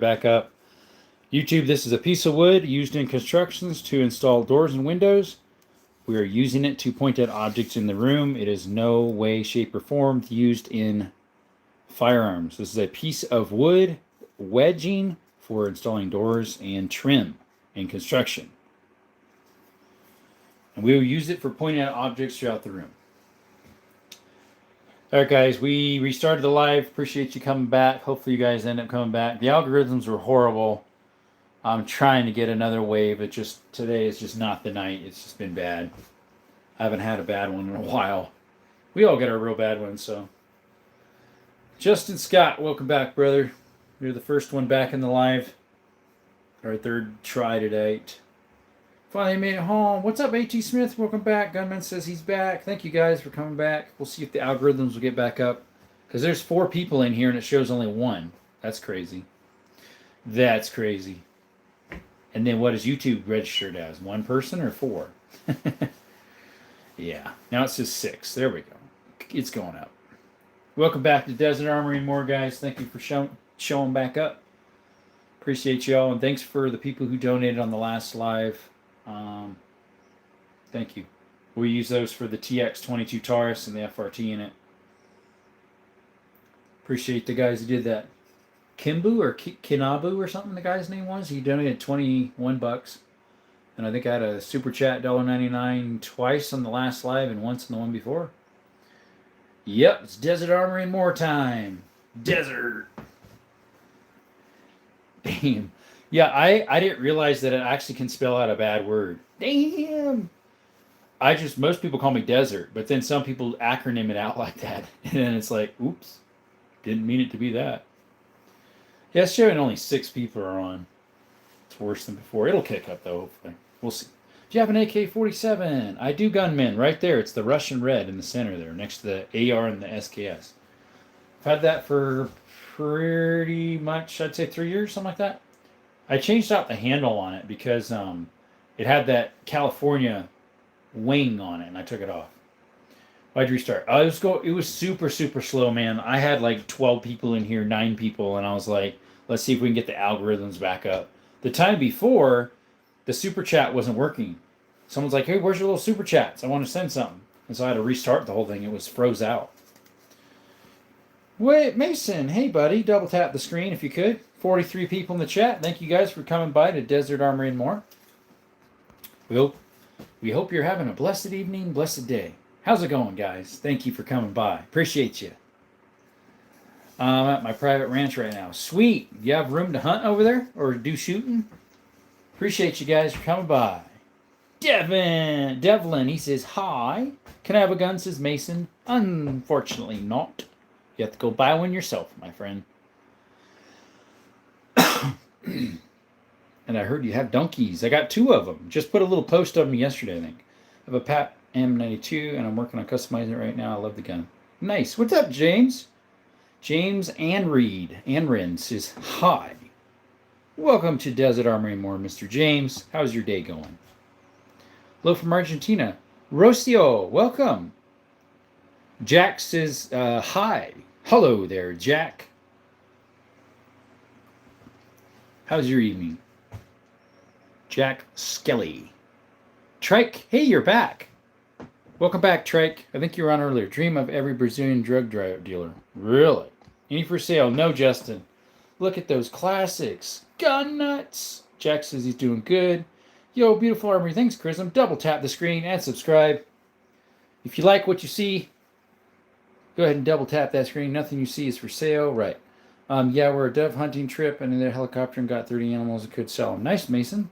back up. YouTube, this is a piece of wood used in constructions to install doors and windows. We are using it to point at objects in the room. It is no way, shape, or form used in firearms. This is a piece of wood wedging for installing doors and trim in construction. And we will use it for pointing at objects throughout the room. All right, guys, we restarted the live. Appreciate you coming back. Hopefully you guys end up coming back. The algorithms were horrible. I'm trying to get another wave. Today is just not the night. It's just been bad. I haven't had a bad one in a while. We all get our real bad ones, so. Justin Scott, welcome back, brother. You're the first one back in the live. Our third try today. Finally made it home. What's up, A.T. Smith? Welcome back. Gunman says he's back. Thank you guys for coming back. We'll see if the algorithms will get back up. Because there's 4 people in here and it shows only 1. That's crazy. That's crazy. And then what is YouTube registered as? 1 person or 4? Yeah. Now it says 6. There we go. It's going up. Welcome back to Desert Armory and More, guys. Thank you for showing back up. Appreciate y'all. And thanks for the people who donated on the last live. Thank you. We use those for the TX22 Taurus and the FRT in it. Appreciate the guys who did that. Kimbu or Kinabu or something the guy's name was. He donated $21. And I think I had a super chat $1.99 twice on the last live and once on the one before. Yep, it's Desert Armory and More time. Desert. Damn. Yeah, I didn't realize that it actually can spell out a bad word. Damn. Most people call me Desert, but then some people acronym it out like that. And then it's like, oops, didn't mean it to be that. Yeah, it's showing only 6 people are on. It's worse than before. It'll kick up, though, hopefully. We'll see. Do you have an AK-47? I do, gunman. Right there. It's the Russian red in the center there, next to the AR and the SKS. I've had that for pretty much, I'd say 3 years, something like that. I changed out the handle on it because it had that California wing on it, and I took it off. Why'd you restart? It was super, super slow, man. I had like 12 people in here, 9 people, and I was like, let's see if we can get the algorithms back up. The time before, the super chat wasn't working. Someone's like, hey, where's your little super chats? I want to send something. And so I had to restart the whole thing. It was froze out. Wait, Mason, hey, buddy. Double tap the screen if you could. 43 people in the chat. Thank you guys for coming by to Desert Armory and More. We hope you're having a blessed evening, blessed day. How's it going, guys? Thank you for coming by. Appreciate you. I'm at my private ranch right now. Sweet. You have room to hunt over there or do shooting? Appreciate you guys for coming by. Devlin, he says, hi. Can I have a gun, says Mason. Unfortunately not. You have to go buy one yourself, my friend. And I heard you have donkeys. I got 2 of them. Just put a little post of them yesterday, I think. I have a Pat M92, and I'm working on customizing it right now. I love the gun. Nice. What's up, James? James Anrin says, hi. Welcome to Desert Armory and More, Mr. James. How's your day going? Hello from Argentina. Rocio, welcome. Jack says, hi. Hello there, Jack. How's your evening? Jack Skelly. Trike, hey, you're back. Welcome back, Trike. I think you were on earlier. Dream of every Brazilian drug dealer. Really? Any for sale? No, Justin. Look at those classics. Gun nuts. Jack says he's doing good. Yo, beautiful armory. Thanks, Chrism. Double tap the screen and subscribe. If you like what you see, go ahead and double tap that screen. Nothing you see is for sale. Right. Yeah, we're a dove hunting trip and in their helicopter and got 30 animals and could sell them. Nice, Mason.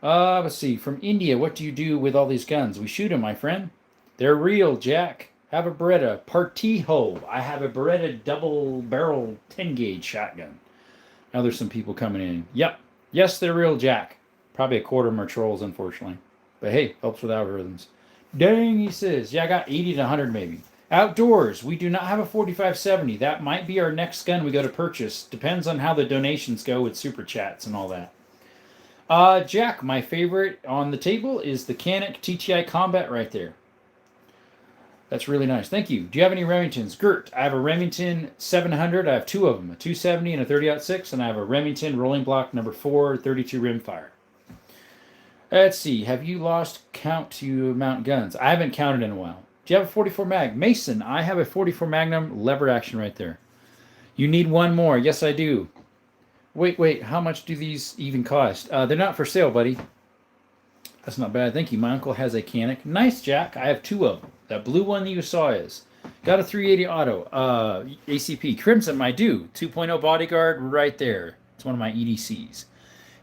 Let's see. From India, what do you do with all these guns? We shoot them, my friend. They're real, Jack. Have a Beretta Partijo. I have a Beretta double-barrel 10-gauge shotgun. Now there's some people coming in. Yep. Yes, they're real, Jack. Probably a quarter of them are trolls, unfortunately. But hey, helps with algorithms. Dang, he says. Yeah, I got 80 to 100 maybe. Outdoors, we do not have a 4570. That might be our next gun we go to purchase. Depends on how the donations go with super chats and all that. Jack, my favorite on the table is the Canik TTI Combat right there. That's really nice. Thank you. Do you have any Remingtons? Gert, I have a Remington 700. I have two of them, a 270 and a 30-06, and I have a Remington Rolling Block number 4, 32 rimfire. Let's see. Have you lost count to mount guns? I haven't counted in a while. Do you have a 44 mag? Mason, I have a 44 Magnum lever action right there. You need one more. Yes, I do. Wait. How much do these even cost? They're not for sale, buddy. That's not bad. Thank you. My uncle has a Canic. Nice, Jack. I have two of them. That blue one that you saw is. Got a 380 auto. ACP. Crimson, I do. 2.0 bodyguard right there. It's one of my EDCs.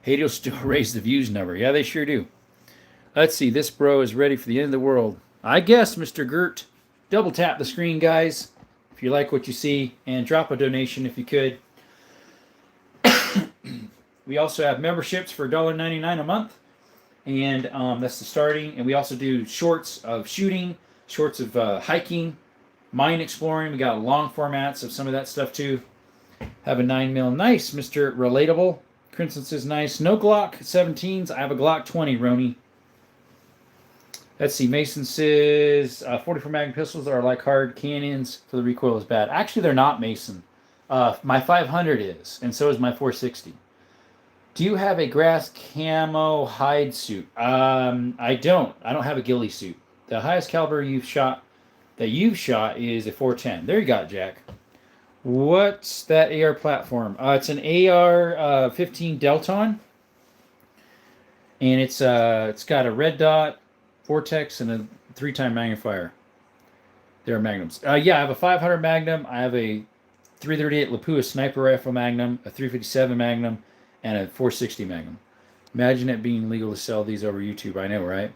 Haiti will still raise the views number. Yeah, they sure do. Let's see. This bro is ready for the end of the world. I guess, Mr. Gert. Double tap the screen, guys, if you like what you see, and drop a donation if you could. We also have memberships for $1.99 a month, and that's the starting. And we also do shorts of shooting, shorts of hiking, mine exploring. We got long formats of some of that stuff too. Have a 9mm. Nice, Mr. Relatable. Crimson says nice. No Glock 17s. I have a Glock 20, Roni. Let's see. Mason says 44 Magnum pistols are like hard cannons, for the recoil is bad. Actually, they're not, Mason. My 500 is, and so is my 460. Do you have a grass camo hide suit? I don't. I don't have a ghillie suit. The highest caliber you've shot is a 410. There you go, Jack. What's that AR platform? It's an AR-15 Delton, and it's got a red dot, vortex, and a 3-time magnifier. They're magnums. Yeah, I have a 500 Magnum. I have a 338 Lapua sniper rifle Magnum, a 357 Magnum, and a 460 Magnum. Imagine it being legal to sell these over YouTube. I know, right?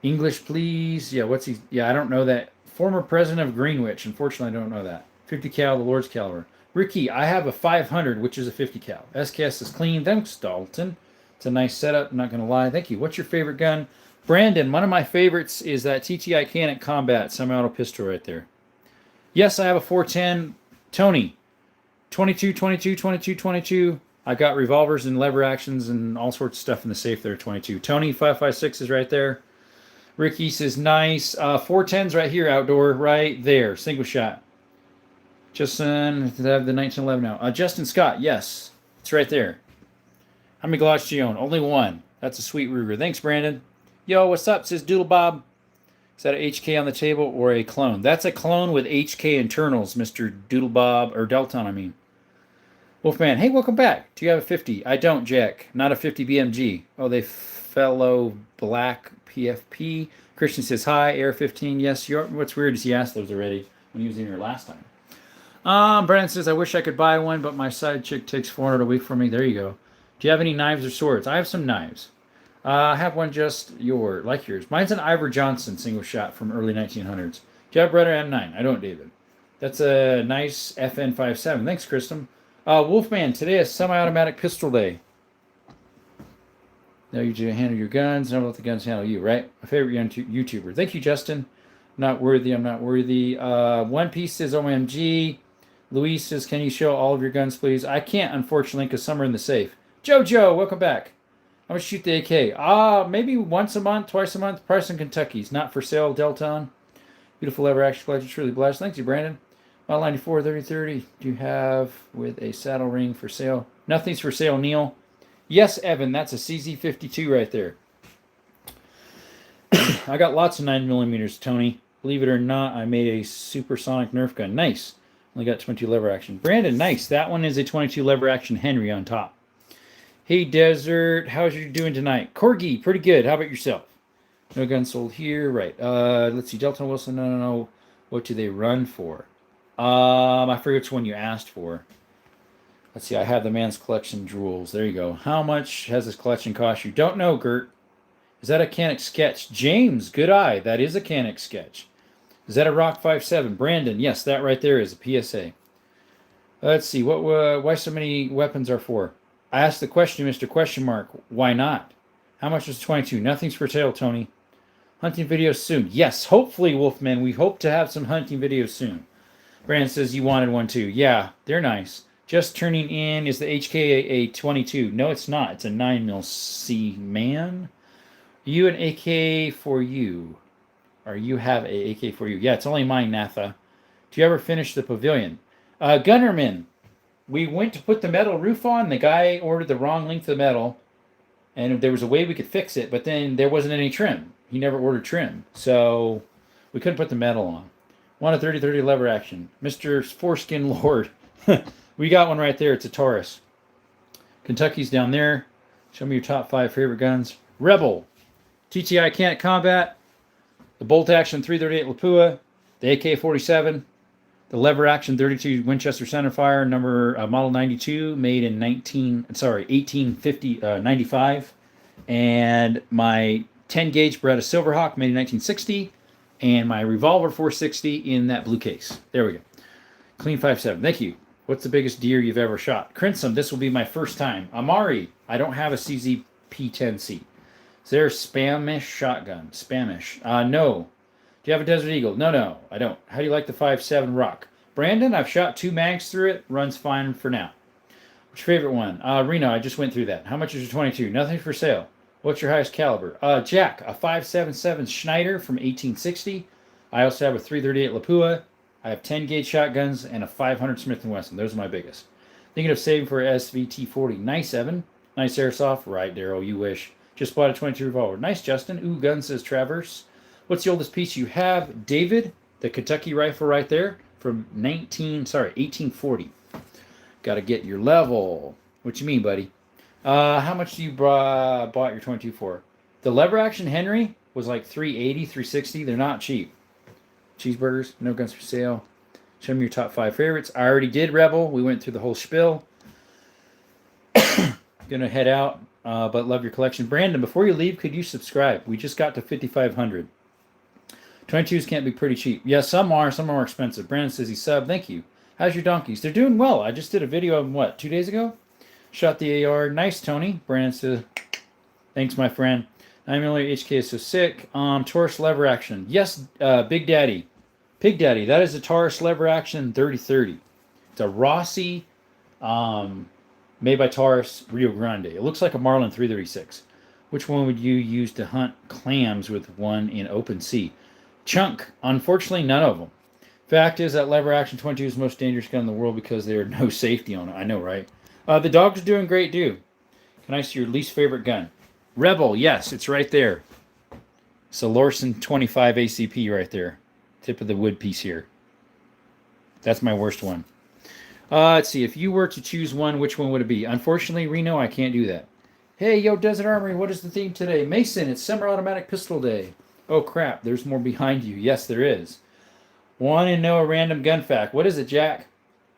English, please. Yeah, what's he? Yeah, I don't know that. Former president of Greenwich. Unfortunately, I don't know that. 50 cal, the Lord's caliber. Ricky, I have a 500, which is a 50 cal. SKS is clean. Thanks, Dalton. It's a nice setup. I'm not going to lie. Thank you. What's your favorite gun? Brandon, one of my favorites is that TTI Canic Combat semi-auto pistol right there. Yes, I have a 410. Tony, 22, 22, 22, 22. I got revolvers and lever actions and all sorts of stuff in the safe there, 22. Tony, 5.56 is right there. Ricky says, nice. 410's right here, outdoor, right there. Single shot. Justin, I have the 1911 now. Justin Scott, yes. It's right there. How many Glocks do you own? Only one. That's a sweet Ruger. Thanks, Brandon. Yo, what's up? Says Doodle Bob. Is that an HK on the table or a clone? That's a clone with HK internals, Mr. Doodle Bob, or Delton, I mean. Wolfman, hey, welcome back. Do you have a 50? I don't, Jack. Not a 50 BMG. Oh, they fellow black PFP. Christian says, hi, Air 15. Yes, what's weird is he asked those already when he was in here last time. Brandon says, I wish I could buy one, but my side chick takes 400 a week for me. There you go. Do you have any knives or swords? I have some knives. I have one just like yours. Mine's an Ivor Johnson single shot from early 1900s. Do you have Brother M9? I don't, David. That's a nice FN57. Thanks, Kristen. Wolfman, today is semi-automatic pistol day. Now you handle your guns, never let the guns handle you, right? My favorite YouTuber. Thank you, Justin. Not worthy, I'm not worthy. One Piece says OMG. Luis says, can you show all of your guns, please? I can't, unfortunately, because some are in the safe. Jojo, welcome back. I'm going to shoot the AK. Maybe once a month, twice a month. Price in Kentucky's. Not for sale, Delton. Beautiful lever action collection. Truly blessed. Thank you, Brandon. Model 94, 3030. Do you have with a saddle ring for sale? Nothing's for sale, Neil. Yes, Evan. That's a CZ52 right there. I got lots of 9mm, Tony. Believe it or not, I made a supersonic Nerf gun. Nice. Only got 22 lever action. Brandon, nice. That one is a 22 lever action Henry on top. Hey, Desert. How's you doing tonight? Corgi, pretty good. How about yourself? No gun sold here. Right. Let's see. Delton Wilson. No. What do they run for? I forget which one you asked for. Let's see. I have the man's collection jewels. There you go. How much has this collection cost you? Don't know, Gert. Is that a Canic sketch? James, good eye. That is a Canic sketch. Is that a Rock 5.7? Brandon, yes, that right there is a PSA. Let's see. Why so many weapons are for? I asked the question, Mr. Question Mark. Why not? How much is 22? Nothing's for sale, Tony. Hunting videos soon. Yes, hopefully, Wolfman. We hope to have some hunting videos soon. Brandon says you wanted one too. Yeah, they're nice. Just turning in. Is the HK a 22? No, it's not. It's a 9mm C, man. You an AK for you. Or you have a AK-40. Yeah, it's only mine, Natha. Do you ever finish the pavilion? Gunnerman, we went to put the metal roof on. The guy ordered the wrong length of metal, and there was a way we could fix it, but then there wasn't any trim. He never ordered trim, so we couldn't put the metal on. Want a 30-30 lever action. Mr. Foreskin Lord. We got one right there. It's a Taurus. Kentucky's down there. Show me your top 5 favorite guns. Rebel. TTI Can't Combat. The Bolt Action 338 Lapua. The AK-47. The Lever Action 32 Winchester Centerfire, model 92, made in 1895. And my 10 gauge Beretta Silverhawk, made in 1960. And my revolver 460 in that blue case. There we go. Clean 5.7. Thank you. What's the biggest deer you've ever shot? Crimson, this will be my first time. Amari, I don't have a CZ P10C. Is there a Spamish shotgun? Spamish. No. Do you have a Desert Eagle? No, I don't. How do you like the 5.7 Rock? Brandon, I've shot 2 mags through it. Runs fine for now. What's your favorite one? Reno, I just went through that. How much is your 22? Nothing for sale. What's your highest caliber? Jack, a 5.77 Schneider from 1860. I also have a 338 Lapua. I have 10 gauge shotguns and a 500 Smith & Wesson. Those are my biggest. Thinking of saving for SVT-40. Nice, Evan. Nice airsoft. Right, Daryl, you wish. Just bought a 22 revolver. Nice, Justin. Ooh, gun, says Traverse. What's the oldest piece you have? David, the Kentucky rifle right there from 1840. Got to get your level. What you mean, buddy? How much do you bought your 22 for? The lever action Henry was like $380, $360. They're not cheap. Cheeseburgers, no guns for sale. Show me your top 5 favorites. I already did Rebel. We went through the whole spiel. Gonna head out, but love your collection. Brandon, before you leave, could you subscribe? We just got to 5,500. 22s can't be pretty cheap. Yeah, some are more expensive. Brandon says he subbed. Thank you. How's your donkeys? They're doing well. I just did a video of them, 2 days ago? Shot the AR. Nice, Tony. Brandon says, thanks, my friend. 9mm HK is so sick. Taurus lever action. Yes, Big Daddy. Pig Daddy. That is a Taurus lever action 30-30. It's a Rossi, made by Taurus Rio Grande. It looks like a Marlin 336. Which one would you use to hunt clams with one in open sea? Chunk. Unfortunately, none of them. Fact is that lever action 22 is the most dangerous gun in the world because there are no safety on it. I know, right? The dogs are doing great, too. Can I see your least favorite gun? Rebel, yes, it's right there. It's a Lorson 25 ACP right there. Tip of the wood piece here. That's my worst one. Let's see. If you were to choose one, which one would it be? Unfortunately, Reno, I can't do that. Hey, yo, Desert Armory, what is the theme today? Mason, it's semi-automatic pistol day. Oh, crap, there's more behind you. Yes, there is. Want to know a random gun fact. What is it, Jack?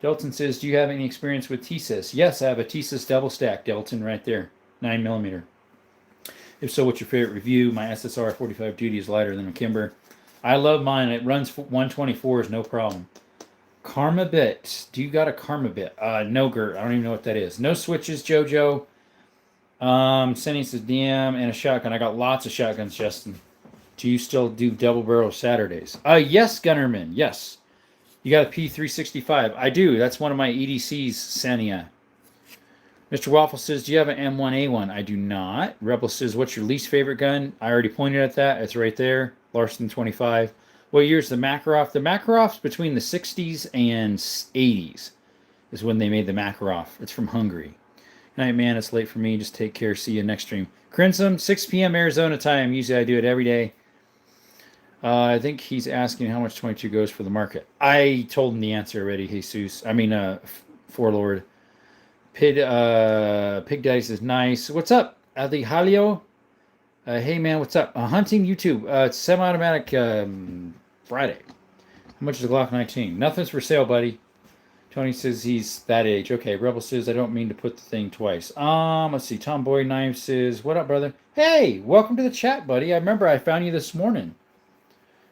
Delton says, do you have any experience with TSIS? Yes, I have a TSIS double stack, Delton, right there. 9mm. If so, what's your favorite review? My SSR 45 duty is lighter than a Kimber. I love mine. It runs 124s, no problem. Karma bit. Do you got a Karma bit? No, Gert. I don't even know what that is. No switches, Jojo. Sending says DM and a shotgun. I got lots of shotguns, Justin. Do you still do double barrel Saturdays? Yes, Gunnerman. Yes. You got a P365. I do. That's one of my EDCs, Sania. Mr. Waffle says, do you have an M1A1? I do not. Rebel says, what's your least favorite gun? I already pointed at that. It's right there. Larson 25. What year's the Makarov? The Makarov's between the 60s and 80s is when they made the Makarov. It's from Hungary. Good night, man. It's late for me. Just take care. See you next stream. Crimson, 6 p.m. Arizona time. Usually I do it every day. I think he's asking how much 22 goes for the market. I told him the answer already, Jesus. Forlord. Pig Daddy says, nice. What's up, Ali Halio? Hey, man, what's up? Hunting YouTube. It's semi-automatic Friday. How much is the Glock 19? Nothing's for sale, buddy. Tony says he's that age. Okay, Rebel says, I don't mean to put the thing twice. Let's see. Tomboy Knife says, what up, brother? Hey, welcome to the chat, buddy. I remember I found you this morning.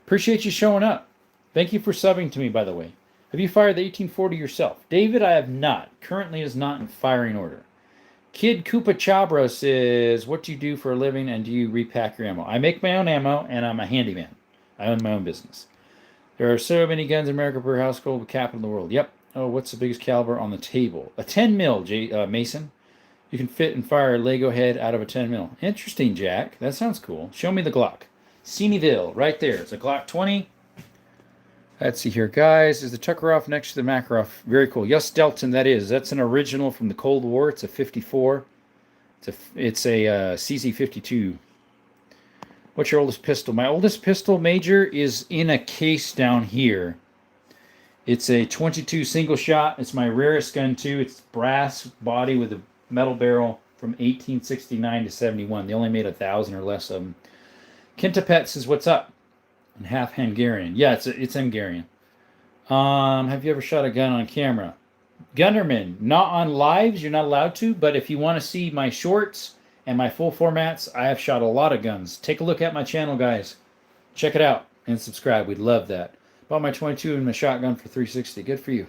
Appreciate you showing up. Thank you for subbing to me, by the way. Have you fired the 1840 yourself? David, I have not. Currently is not in firing order. Kid Koopa Chabra says, what do you do for a living and do you repack your ammo? I make my own ammo and I'm a handyman. I own my own business. There are so many guns in America per household, the capital of the world. Yep. Oh, what's the biggest caliber on the table? A 10 mil, Mason. You can fit and fire a Lego head out of a 10 mil. Interesting, Jack. That sounds cool. Show me the Glock. Seeneyville, right there. It's a Glock 20. Let's see here, guys. Is the Tuckeroff next to the Makarov? Very cool. Yes, Delton, that is. That's an original from the Cold War. It's a 54. It's a CZ52. What's your oldest pistol? My oldest pistol, Major, is in a case down here. It's a 22 single shot. It's my rarest gun, too. It's brass body with a metal barrel from 1869 to 71. They only made 1,000 or less of them. Kintapet says, what's up? And half Hungarian. Yeah, it's Hungarian. Have you ever shot a gun on camera? Gunnerman, not on lives. You're not allowed to. But if you want to see my shorts and my full formats, I have shot a lot of guns. Take a look at my channel, guys. Check it out and subscribe. We'd love that. Bought my 22 and my shotgun for $360. Good for you.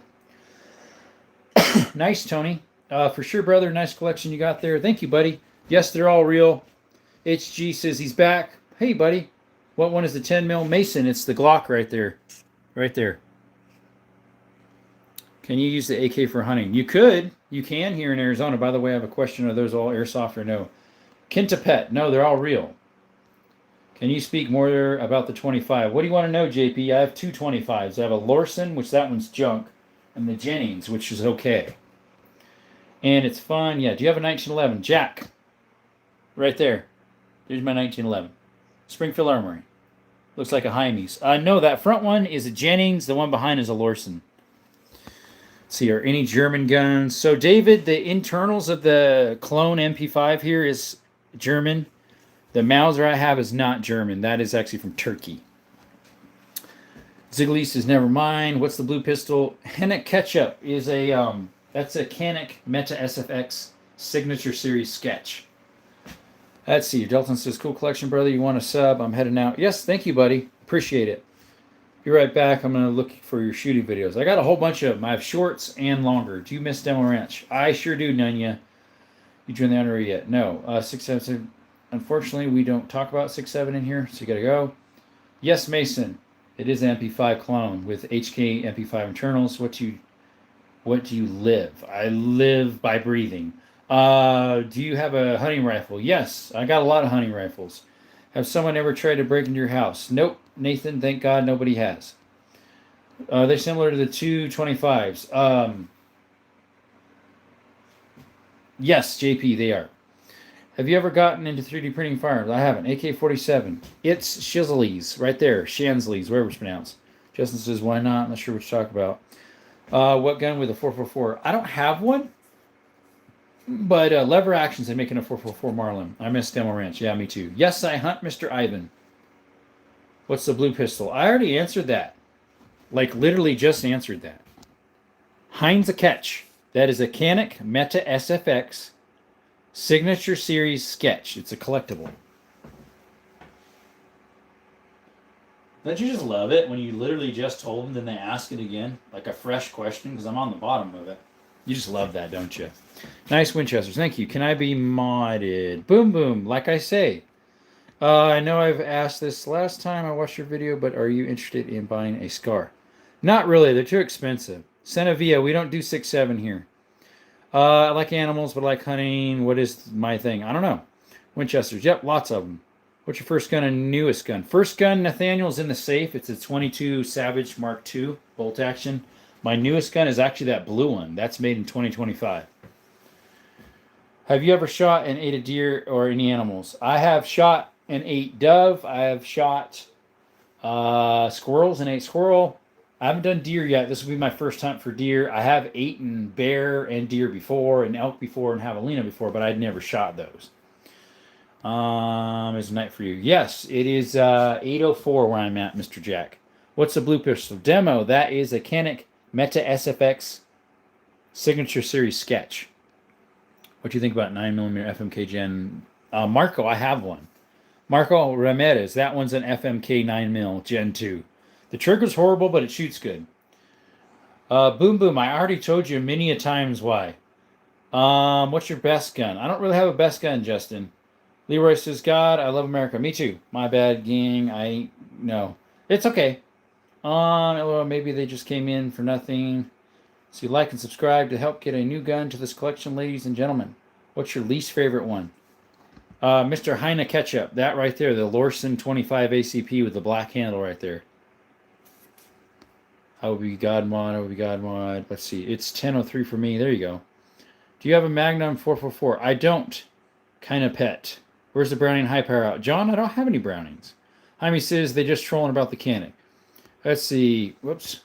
Nice, Tony. For sure, brother. Nice collection you got there. Thank you, buddy. Yes, they're all real. HG says he's back. Hey, buddy. What one is the 10 mil Mason? It's the Glock right there. Right there. Can you use the AK for hunting? You could. You can here in Arizona. By the way, I have a question. Are those all airsoft or no? Kintapet. No, they're all real. Can you speak more about the 25? What do you want to know, JP? I have two 25s. I have a Lorson, which that one's junk, and the Jennings, which is okay. And it's fun. Yeah, do you have a 1911? Jack. Right there. There's my 1911. Springfield Armory. Looks like a Hymes. No, that front one is a Jennings. The one behind is a Lorson. Let's see, are any German guns? So, David, the internals of the clone MP5 here is German. The Mauser I have is not German. That is actually from Turkey. Ziggler is never mind. What's the blue pistol? Hennick Ketchup is a, that's a Canik Meta SFX Signature Series sketch. Let's see. Delton says, cool collection, brother. You want a sub? I'm heading out. Yes, thank you, buddy. Appreciate it. Be right back. I'm going to look for your shooting videos. I got a whole bunch of them. I have shorts and longer. Do you miss Demo Ranch? I sure do, Nunya. You joined the honorary yet? No. 6-7. Unfortunately, we don't talk about 6.7 in here, so you got to go. Yes, Mason. It is an MP5 clone with HK MP5 internals. What do you live? I live by breathing. Do you have a hunting rifle? Yes, I got a lot of hunting rifles. Have someone ever tried to break into your house? Nope, Nathan, thank God nobody has. They're similar to the 225s. Yes, JP, they are. Have you ever gotten into 3D printing firearms? I haven't. AK-47. It's Shizzleys, right there. Shansley's, wherever it's pronounced. Justin says, why not? I'm not sure what to talk about. What gun with a 444? I don't have one. But Lever Actions are making a 444 Marlin. I miss Demo Ranch. Yeah, me too. Yes, I hunt Mr. Ivan. What's the blue pistol? I already answered that. Like, literally just answered that. Heinz a Catch. That is a Canik Meta SFX Signature Series sketch. It's a collectible. Don't you just love it when you literally just told them, then they ask it again? Like a fresh question, because I'm on the bottom of it. You just love that, don't you? Nice Winchesters. Thank you. Can I be modded? Boom, boom. Like I say. I know I've asked this last time I watched your video, but are you interested in buying a Scar? Not really. They're too expensive. Senavia, we don't do 6.7 here. I like animals, but I like hunting. What is my thing? I don't know. Winchesters. Yep, lots of them. What's your first gun and newest gun? First gun, Nathaniel's in the safe. It's a 22 Savage Mark II bolt action. My newest gun is actually that blue one. That's made in 2025. Have you ever shot and ate a deer or any animals? I have shot and ate dove. I have shot squirrels and ate squirrel. I haven't done deer yet. This will be my first hunt for deer. I have eaten bear and deer before, and elk before, and javelina before, but I'd never shot those. Is it night for you? Yes, it is 8:04 where I'm at, Mr. Jack. What's the blue pistol? Demo. That is a Canik Meta SFX Signature Series sketch. What do you think about 9mm FMK Gen? Marco, I have one. Marco Ramirez. That one's an FMK 9mm Gen 2. The trigger's horrible, but it shoots good. Boom Boom. I already told you many a times why. What's your best gun? I don't really have a best gun, Justin. Leroy says, God, I love America. Me too. My bad, gang. No. It's okay. Well, maybe they just came in for nothing. So you like and subscribe to help get a new gun to this collection, ladies and gentlemen. What's your least favorite one? Mr. Heine Ketchup, that right there, the Lorson 25 ACP with the black handle right there. I will be God mod. I will be God mod. Let's see. It's 10:03 for me. There you go. Do you have a Magnum 444? I don't. Kind of pet. Where's the Browning high power out? John, I don't have any Brownings. Jaime says they just trolling about the Canic. Let's see. Whoops.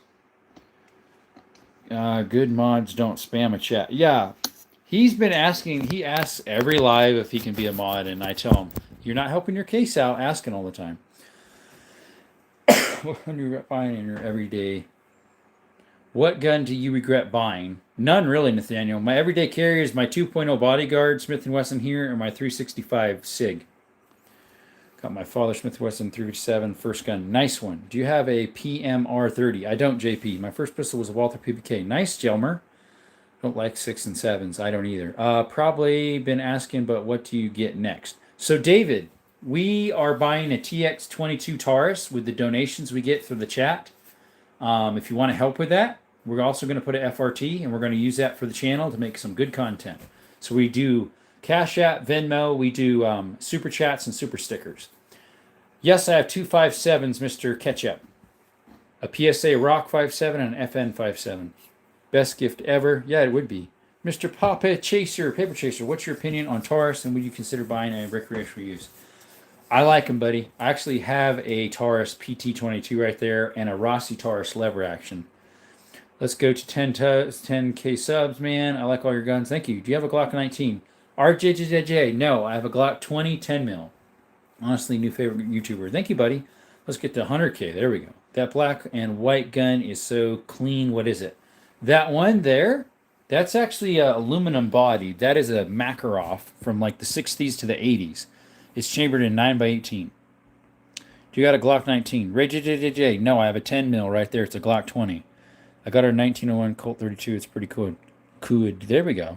Good mods don't spam a chat. Yeah. He's been asking. He asks every live if he can be a mod, and I tell him, you're not helping your case out asking all the time. When you're buying in your everyday. What gun do you regret buying? None, really, Nathaniel. My everyday carry is my 2.0 Bodyguard Smith & Wesson here and my 365 SIG. Got my father Smith & Wesson 357 first gun. Nice one. Do you have a PMR30? I don't, JP. My first pistol was a Walther PPK. Nice, Jelmer. Don't like 6 and 7s. I don't either. Probably been asking, but what do you get next? So, David, we are buying a TX22 Taurus with the donations we get through the chat. If you want to help with that, we're also going to put an FRT, and we're going to use that for the channel to make some good content. So we do Cash App, Venmo, we do Super Chats and Super Stickers. Yes, I have 2 5.7s, Mr. Ketchup. A PSA Rock 5.7 and an FN 5.7. Best gift ever. Yeah, it would be. Mr. Paper Chaser, what's your opinion on Taurus, and would you consider buying a recreational use? I like them, buddy. I actually have a Taurus PT22 right there and a Rossi Taurus lever action. Let's go to 10K subs, man. I like all your guns. Thank you. Do you have a Glock 19? RJJJ. No, I have a Glock 20 10 mil. Honestly, new favorite YouTuber. Thank you, buddy. Let's get to 100K. There we go. That black and white gun is so clean. What is it? That one there, that's actually a aluminum body. That is a Makarov from like the 60s to the 80s. It's chambered in 9x18. Do you got a Glock 19? Ray JJJ. No, I have a 10 mil right there. It's a Glock 20. I got our 1901 Colt 32. It's pretty cool. Good. There we go.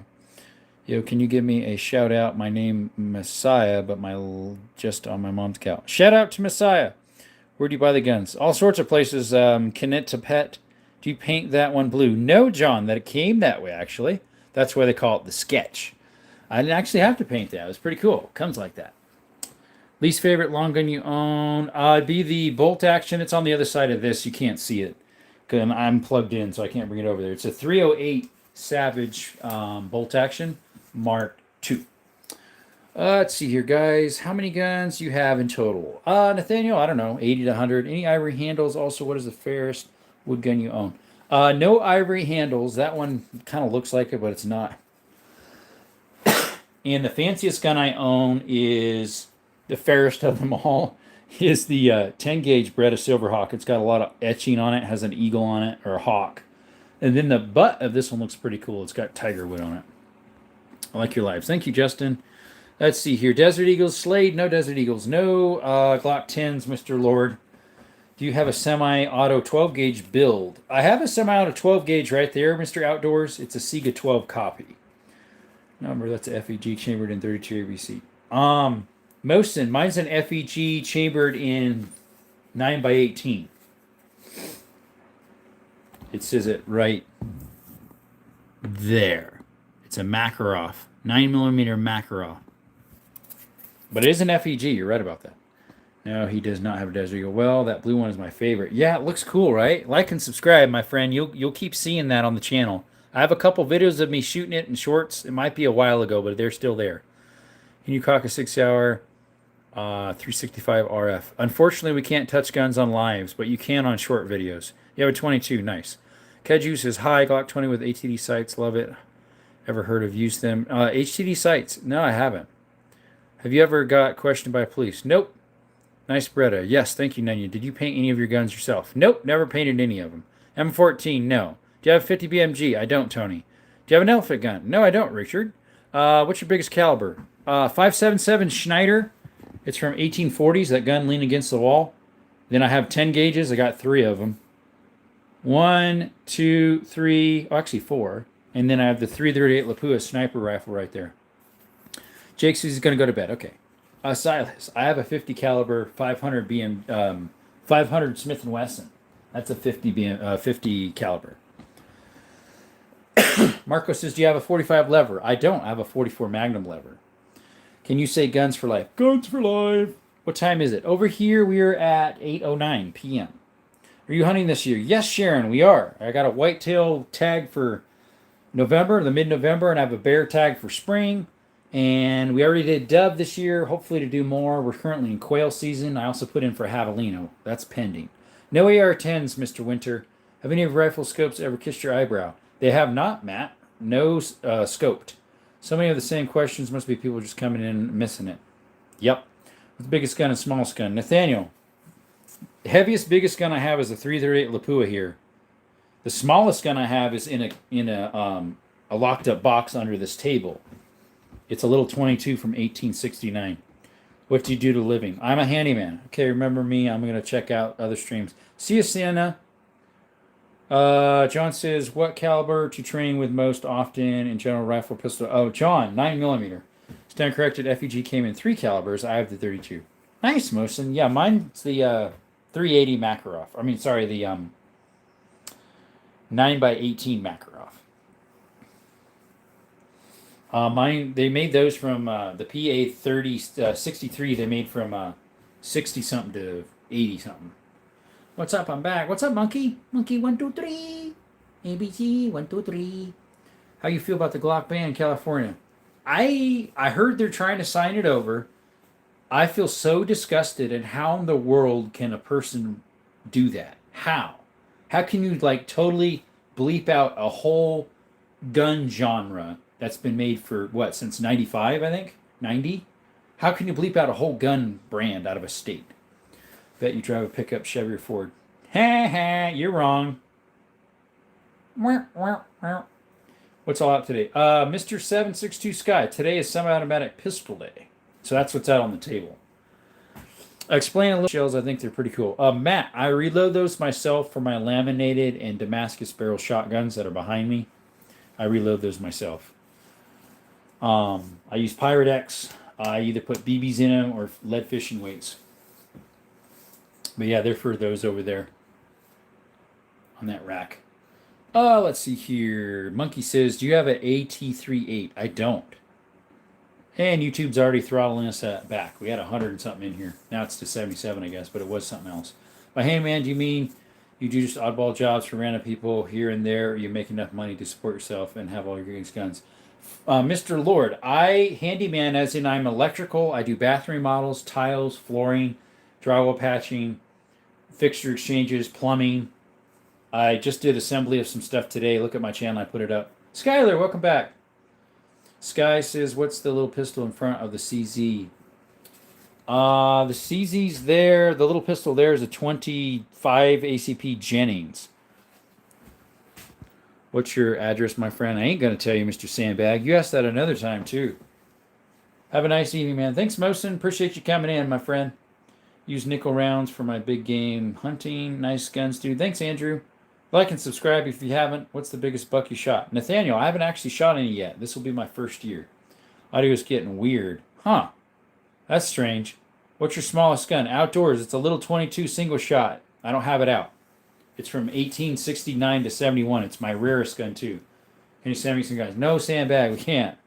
Yo, can you give me a shout out? My name Messiah, but just on my mom's couch. Shout out to Messiah. Where do you buy the guns? All sorts of places. Kinet to Pet. Do you paint that one blue? No, John. That it came that way, actually. That's why they call it the sketch. I didn't actually have to paint that. It was pretty cool. It comes like that. Least favorite long gun you own? It'd be the bolt action. It's on the other side of this. You can't see it. Because I'm plugged in, so I can't bring it over there. It's a 308 Savage bolt action, Mark II. Let's see here, guys. How many guns do you have in total? Nathaniel, I don't know, 80 to 100. Any ivory handles? Also, what is the fairest wood gun you own? No ivory handles. That one kind of looks like it, but it's not. And the fanciest gun I own is the fairest of them all. Is the 10 gauge Beretta Silverhawk. It's got a lot of etching on it. Has an eagle on it, or a hawk. And then the butt of this one looks pretty cool. It's got tiger wood on it. I like your lives. Thank you, Justin. Let's see here. Desert Eagles, Slade. No Desert Eagles. No Glock 10s, Mr. Lord. Do you have a semi-auto 12 gauge build? I have a semi-auto 12 gauge right there, Mr. Outdoors. It's a Sega 12 copy. Number, that's a FEG chambered in 32 ABC. Mosin, mine's an FEG chambered in 9x18. It says it right there. It's a Makarov, 9mm Makarov. But it is an FEG, you're right about that. No, he does not have a Desert Eagle. Well, that blue one is my favorite. Yeah, it looks cool, right? Like and subscribe, my friend. You'll keep seeing that on the channel. I have a couple videos of me shooting it in shorts. It might be a while ago, but they're still there. Can you cock a 6-hour 365 RF? Unfortunately, we can't touch guns on lives, but you can on short videos. You have a 22, nice. Kedju says, hi, Glock 20 with HTD sights, love it. Ever heard of use them? HTD sights? No, I haven't. Have you ever got questioned by police? Nope. Nice Beretta. Yes, thank you, Nanya. Did you paint any of your guns yourself? Nope, never painted any of them. M14, no. Do you have a 50 BMG? I don't, Tony. Do you have an elephant gun? No, I don't, Richard. What's your biggest caliber? 5.77 Schneider. It's from 1840s. That gun leaned against the wall. Then I have 10 gauges. I got 3 of them. 1, 2, 3. Oh, actually 4. And then I have the 338 Lapua sniper rifle right there. Jake says he's going to go to bed. Okay. Silas, I have a 50 caliber 500 500 Smith & Wesson. That's a 50 caliber. Marco says, do you have a 45 lever? I don't. I have a 44 Magnum lever. Can you say guns for life? Guns for life. What time is it? Over here, we are at 8:09 p.m. Are you hunting this year? Yes, Sharon, we are. I got a whitetail tag for November, the mid-November, and I have a bear tag for spring. And we already did dove this year, hopefully to do more. We're currently in quail season. I also put in for javelino. That's pending. No AR-10s, Mr. Winter. Have any of your rifle scopes ever kissed your eyebrow? They have not, Matt. No scoped. So many of the same questions. Must be people just coming in and missing it. Yep. What's the biggest gun and smallest gun? Nathaniel. The heaviest, biggest gun I have is a 338 Lapua here. The smallest gun I have is in a locked up box under this table. It's a little 22 from 1869. What do you do to living? I'm a handyman. Okay, remember me. I'm going to check out other streams. See you, Sienna. John says, what caliber to train with most often in general rifle pistol? Oh, John, 9mm. Stand corrected, FEG came in 3 calibers. I have the 32. Nice, Mosin. Yeah, mine's the 380 Makarov. I mean, sorry, the 9x18 Makarov. Mine, they made those from the PA 63. They made from 60 something to 80 something. What's up? I'm back. What's up, Monkey? Monkey 1 2 3. ABC 1 2 3. How you feel about the Glock ban in California? I heard they're trying to sign it over. I feel so disgusted. And how in the world can a person do that? How? How can you like totally bleep out a whole gun genre that's been made for what, since 95, I think? 90? How can you bleep out a whole gun brand out of a state? Bet you drive a pickup Chevy or Ford. Ha ha, you're wrong. What's all out today? Mr. 762 Sky. Today is semi-automatic pistol day. So that's what's out on the table. I explain a little shells. I think they're pretty cool. Matt, I reload those myself for my laminated and Damascus barrel shotguns that are behind me. I reload those myself. I use Pyrex. I either put BBs in them or lead fishing weights. But yeah, they're for those over there on that rack. Let's see here. Monkey says, do you have an AT-38? I don't. And YouTube's already throttling us back. We had 100 and something in here. Now it's to 77, I guess, but it was something else. But hey, man, do you mean you do just oddball jobs for random people here and there, or you make enough money to support yourself and have all your guns? Mr. Lord, I handyman as in I'm electrical. I do bathroom remodels, tiles, flooring, drywall patching, fixture exchanges, plumbing. I just did assembly of some stuff today. Look at my channel. I put it up. Skylar, welcome back. Sky says, what's the little pistol in front of the CZ? The CZ's there. The little pistol there is a 25 ACP Jennings. What's your address, my friend? I ain't going to tell you, Mr. Sandbag. You asked that another time, too. Have a nice evening, man. Thanks, Mosin. Appreciate you coming in, my friend. Use nickel rounds for my big game hunting. Nice guns, dude. Thanks, Andrew. Like and subscribe if you haven't. What's the biggest buck you shot? Nathaniel, I haven't actually shot any yet. This will be my first year. Audio's getting weird. Huh. That's strange. What's your smallest gun? Outdoors. It's a little 22 single shot. I don't have it out. It's from 1869 to 71. It's my rarest gun, too. Can you send me some guys? No, Sandbag. We can't.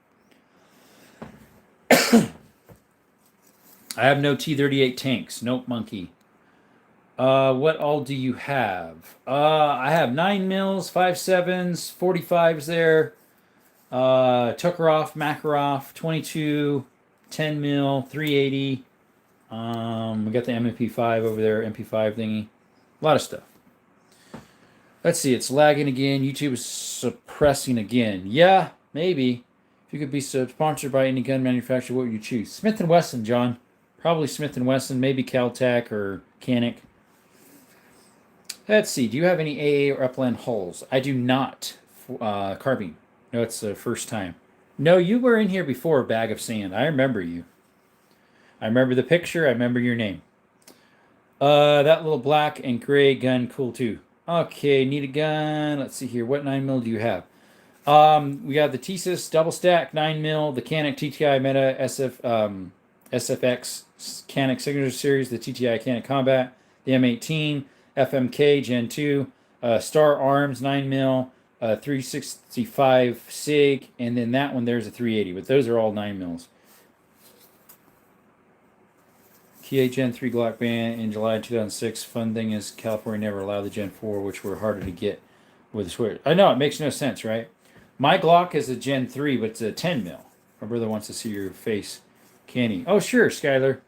I have no T-38 tanks. Nope, Monkey. What all do you have? I have 9 mils, 5.7s, 45s there. Tuckeroff, Makarov, 22, 10 mil, 380. We got the MP5 over there, MP5 thingy. A lot of stuff. Let's see, it's lagging again. YouTube is suppressing again. Yeah, maybe. If you could be sponsored by any gun manufacturer, what would you choose? Smith & Wesson, John. Probably Smith & Wesson, maybe Caltech or Canik. Let's see, do you have any AA or Upland hulls? I do not. Carbine. No, it's the first time. No, you were in here before, Bag of Sand. I remember you. I remember the picture. I remember your name. That little black and gray gun, cool too. Okay, need a gun. Let's see here. What 9mm do you have? We got the TSIS double stack 9mm, the Canik TTI Meta SFX Canik Signature Series, the TTI Canik Combat, the M18, FMK Gen 2, Star Arms 9mm, 365 SIG, and then that one there's a 380, but those are all 9mm. TA Gen 3 Glock ban in July 2006. Fun thing is California never allowed the Gen 4, which were harder to get with the switch. I know, it makes no sense, right? My Glock is a Gen 3, but it's a 10 mil. My brother wants to see your face. Can he? Oh, sure, Skyler.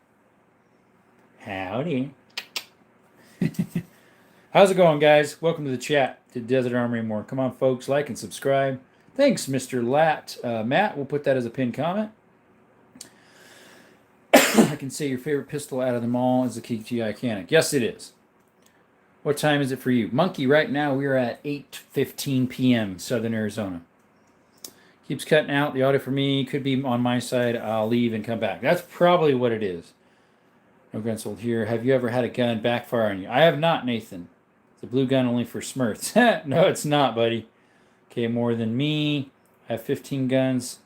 Howdy. How's it going, guys? Welcome to the chat to Desert Armory and More. Come on, folks, like and subscribe. Thanks, Mr. Lat. Matt, we'll put that as a pinned comment. I can say your favorite pistol out of them all is the KTI Canic. Yes, it is. What time is it for you? Monkey, right now we are at 8:15 p.m. Southern Arizona. Keeps cutting out. The audio for me could be on my side. I'll leave and come back. That's probably what it is. No gun sold here. Have you ever had a gun backfire on you? I have not, Nathan. It's a blue gun only for Smurfs. No, it's not, buddy. Okay, more than me. I have 15 guns.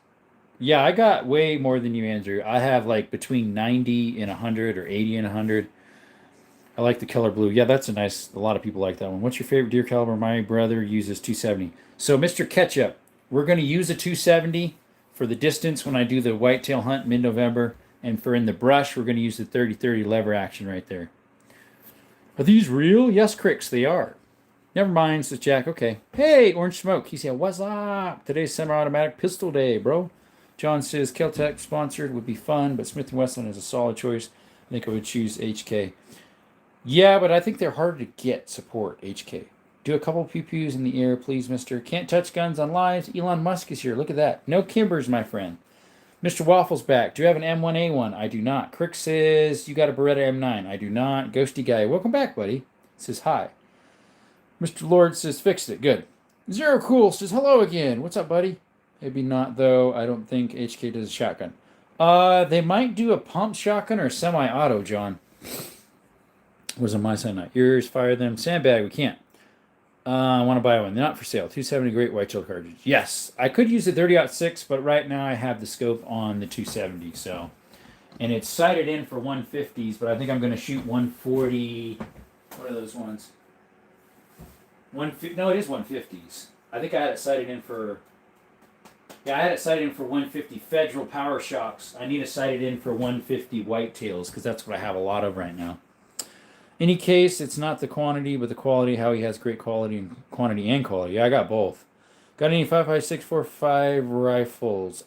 Yeah, I got way more than you, Andrew. I have like between 90 and 100 or 80 and 100. I like the color blue. Yeah, that's a lot of people like that one. What's your favorite deer caliber? My brother uses 270. So, Mr. Ketchup, we're going to use a 270 for the distance when I do the whitetail hunt mid-November. And for in the brush, we're going to use the 30-30 lever action right there. Are these real? Yes, Cricks, they are. Never mind, says Jack. Okay. Hey, Orange Smoke. He said, what's up? Today's semi-automatic pistol day, bro. John says, Kel-Tec sponsored would be fun, but Smith & Wesson is a solid choice. I think I would choose HK. Yeah, but I think they're harder to get support, HK. Do a couple pew-pews in the air, please, mister. Can't touch guns on lives. Elon Musk is here. Look at that. No Kimbers, my friend. Mr. Waffle's back. Do you have an M1A1? I do not. Crick says, you got a Beretta M9. I do not. Ghosty Guy, welcome back, buddy. Says hi. Mr. Lord says, fixed it. Good. Zero Cool says, hello again. What's up, buddy? Maybe not, though. I don't think HK does a shotgun. They might do a pump shotgun or semi-auto, John. Was on my side, not yours. Fire them. Sandbag, we can't. I want to buy one. They're not for sale. 270 Great Whitetail cartridge. Yes, I could use the 30-06, but right now I have the scope on the 270. So, and it's sighted in for 150s, but I think I'm going to shoot 140. What are those ones? No, it is 150s. I think I had it sighted in for. Yeah, I had it sighted in for 150 Federal Power Shocks. I need to sight it in for 150 whitetails because that's what I have a lot of right now. Any case, it's not the quantity, but the quality. How he has great quality and quantity and quality. Yeah, I got both. Got any 5.5645 rifles?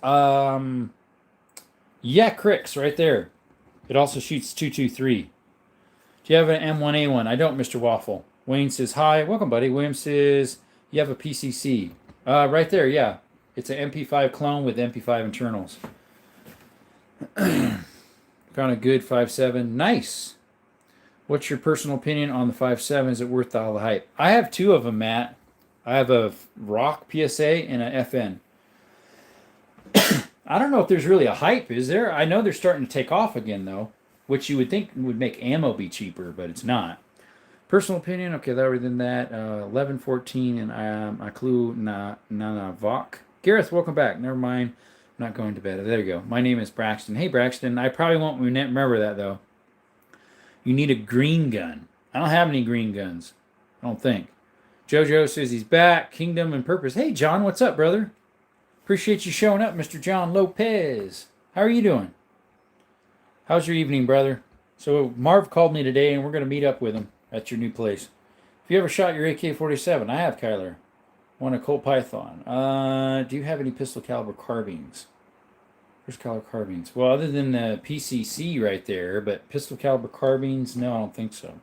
Yeah, Cricks, right there. It also shoots 223. Do you have an M1A1? I don't, Mr. Waffle. Wayne says, hi. Welcome, buddy. William says, you have a PCC. Right there, yeah. It's an MP5 clone with MP5 internals. Found a good 5.7. Nice. What's your personal opinion on the 5.7? Is it worth all the hype? I have two of them, Matt. I have a Rock PSA and a FN. I don't know if there's really a hype, is there? I know they're starting to take off again, though, which you would think would make ammo be cheaper, but it's not. Personal opinion, okay, other than that, 11.14 and Aklu Nanavok. Gareth, welcome back. Never mind. I'm not going to bed. There you go. My name is Braxton. Hey, Braxton. I probably won't remember that, though. You need a green gun. I don't have any green guns. I don't think. Jojo says he's back. Kingdom and Purpose. Hey, John, what's up, brother? Appreciate you showing up, Mr. John Lopez. How are you doing? How's your evening, brother? So Marv called me today, and we're going to meet up with him at your new place. If you ever shot your AK-47, I have, Kyler. Want a Colt Python. Do you have any pistol caliber carbines? First caliber carbines. Well, other than the PCC right there, but pistol caliber carbines, no, I don't think so.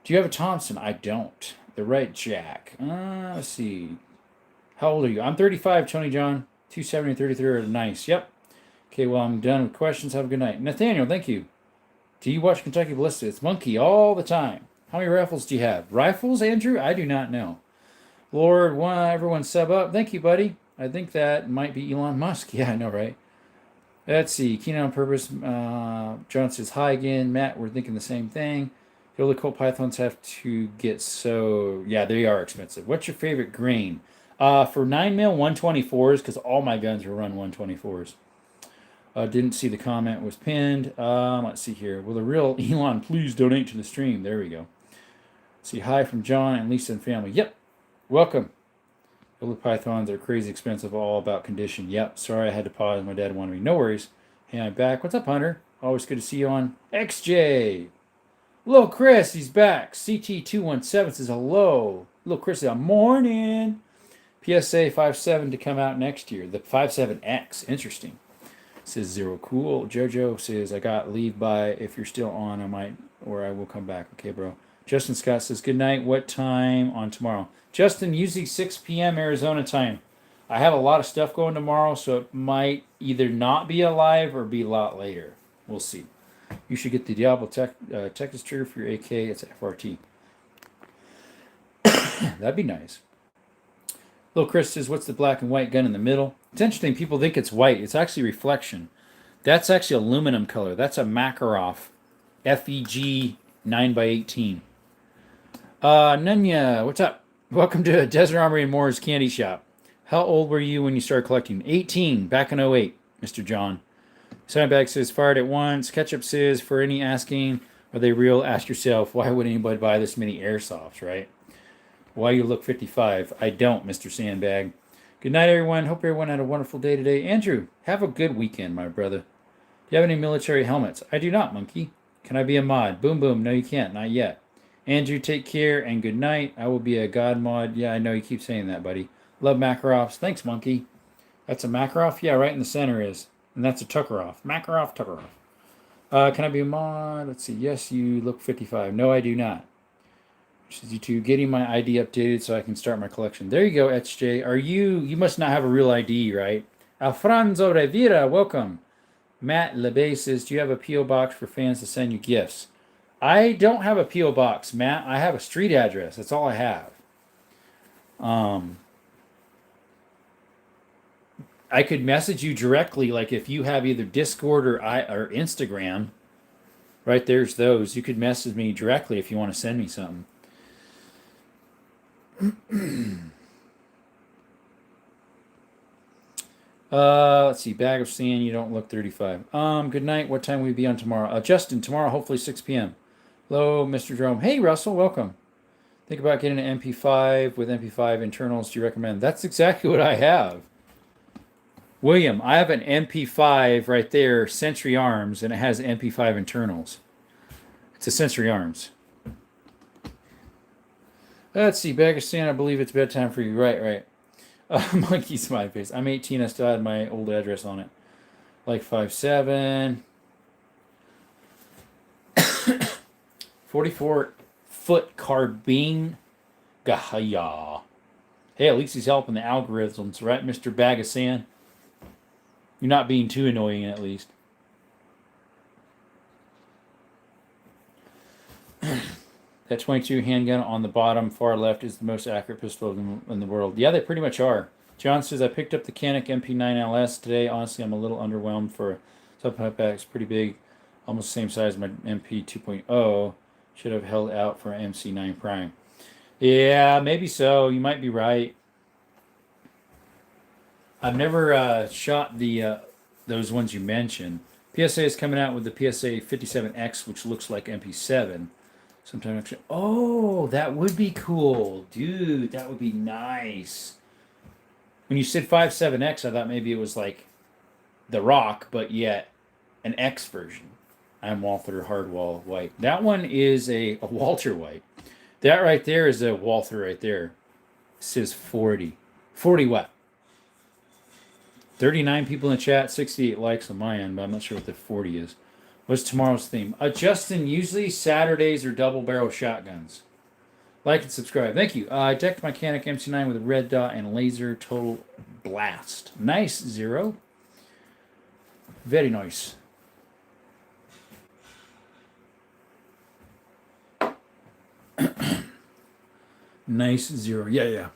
Do you have a Thompson? I don't. The right Jack. Let's see. How old are you? I'm 35, Tony John. 270 and 33 are nice. Yep. Okay, well, I'm done with questions. Have a good night. Nathaniel, thank you. Do you watch Kentucky Ballistic? It's Monkey all the time. How many rifles do you have? Rifles, Andrew? I do not know. Lord, everyone sub up. Thank you, buddy. I think that might be Elon Musk. Yeah, I know, right? Let's see. Keen on Purpose. John says hi again. Matt, we're thinking the same thing. The only Colt Pythons have to get so... Yeah, they are expensive. What's your favorite grain? For 9mm, 124s, because all my guns will run 124s. Didn't see the comment was pinned. Let's see here. Will the real Elon please donate to the stream? There we go. Let's see. Hi from John and Lisa and family. Yep. Welcome. The Pythons are crazy expensive, all about condition. Yep. Sorry I had to pause. My dad wanted me. No worries. Hey, I'm back. What's up, Hunter? Always good to see you on. XJ. Hello, Chris. He's back. CT217 says hello. Hello, Chris. Morning. PSA 57 to come out next year. The 57X. Interesting. Says Zero Cool. Jojo says, I got leave by. If you're still on, I might, or I will come back. Okay, bro. Justin Scott says, good night. What time on tomorrow? Justin, usually 6 p.m. Arizona time. I have a lot of stuff going tomorrow, so it might either not be a live or be a lot later. We'll see. You should get the Diablo Texas trigger for your AK. It's FRT. That'd be nice. Little Chris says, what's the black and white gun in the middle? It's interesting. People think it's white. It's actually reflection. That's actually aluminum color. That's a Makarov FEG 9x18. Nunya, what's up? Welcome to Desert Armory and More's candy shop. How old were you when you started collecting? 18, back in 08, Mr. John. Sandbag says, fired at once. Ketchup says, for any asking, are they real? Ask yourself, why would anybody buy this many airsofts, right? Why you look 55? I don't, Mr. Sandbag. Good night, everyone. Hope everyone had a wonderful day today. Andrew, have a good weekend, my brother. Do you have any military helmets? I do not, monkey. Can I be a mod? Boom, boom. No, you can't. Not yet. Andrew, take care and good night. I will be a god mod. Yeah, I know you keep saying that, buddy. Love Makarovs. Thanks, monkey. That's a Makarov? Yeah, right in the center is. And that's a Tuckeroff. Makarov, Tuckeroff. Can I be a mod? Let's see. Yes, you look 55. No, I do not. Which is you two getting my ID updated so I can start my collection. There you go, HJ. You must not have a real ID, right? Alfonso Rivera, welcome. Matt LeBay says, do you have a P.O. box for fans to send you gifts? I don't have a P.O. box, Matt. I have a street address. That's all I have. I could message you directly, like if you have either Discord or Instagram. Right, there's those. You could message me directly if you want to send me something. Let's see. Bag of sand. You don't look 35. Good night. What time will we be on tomorrow? Justin, tomorrow, hopefully 6 p.m. Hello, Mr. Jerome. Hey, Russell. Welcome. Think about getting an MP5 with MP5 internals. Do you recommend? That's exactly what I have. William, I have an MP5 right there, Century Arms, and it has MP5 internals. It's a Century Arms. Let's see, Bag of Sand, I believe it's bedtime for you. Right. Monkey smiley face. I'm 18, I still had my old address on it. Like 5'7". 44-foot carbine. Gahaya. Hey, at least he's helping the algorithms, right, Mr. Bag of Sand? You're not being too annoying, at least. That 22 handgun on the bottom far left is the most accurate pistol in the world. Yeah, they pretty much are. John says, I picked up the Canik MP9LS today. Honestly, I'm a little underwhelmed for a subpack. It's pretty big. Almost the same size as my MP 2.0. Should have held out for an MC9 Prime. Yeah, maybe so. You might be right. I've never shot the those ones you mentioned. PSA is coming out with the PSA 57X, which looks like MP7. Sometime next year. Oh, that would be cool. Dude, that would be nice. When you said 57X, I thought maybe it was like the Rock, but yet an X version. I'm Walther Hardwall White. That one is a Walter White. That right there is a Walther right there. It says 40. 40 what? 39 people in the chat, 68 likes on my end, but I'm not sure what the 40 is. What's tomorrow's theme? Justin, usually Saturdays are double barrel shotguns. Like and subscribe. Thank you. I decked my Canik MC9 with a red dot and laser total blast. Nice, Zero. Very nice. Nice, Zero. Yeah.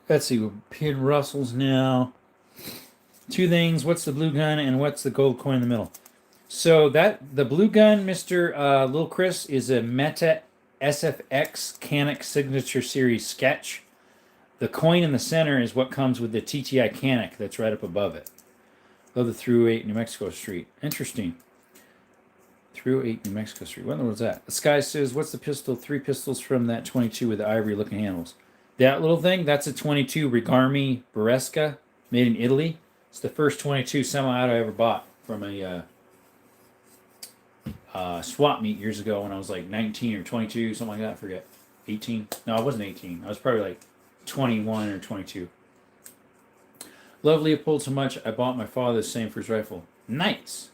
Let's see, we're pin Russells now. Two things. What's the blue gun and what's the gold coin in the middle? So the blue gun, Mr. Lil Chris, is a Meta SFX Canik Signature Series sketch. The coin in the center is what comes with the TTI Canik that's right up above it. Love the 308 New Mexico Street. Interesting. 308 New Mexico Street. What in the world is that? The Sky says, what's the pistol? 3 pistols from that 22 with the ivory-looking handles. That little thing, that's a 22 Rigarmi Beresca, made in Italy. It's the first 22 semi-auto I ever bought from a swap meet years ago when I was like 19 or 22, something like that. I forget. 18? No, I wasn't 18. I was probably like 21 or 22. Love Leopold so much, I bought my father the same for his rifle. Nice.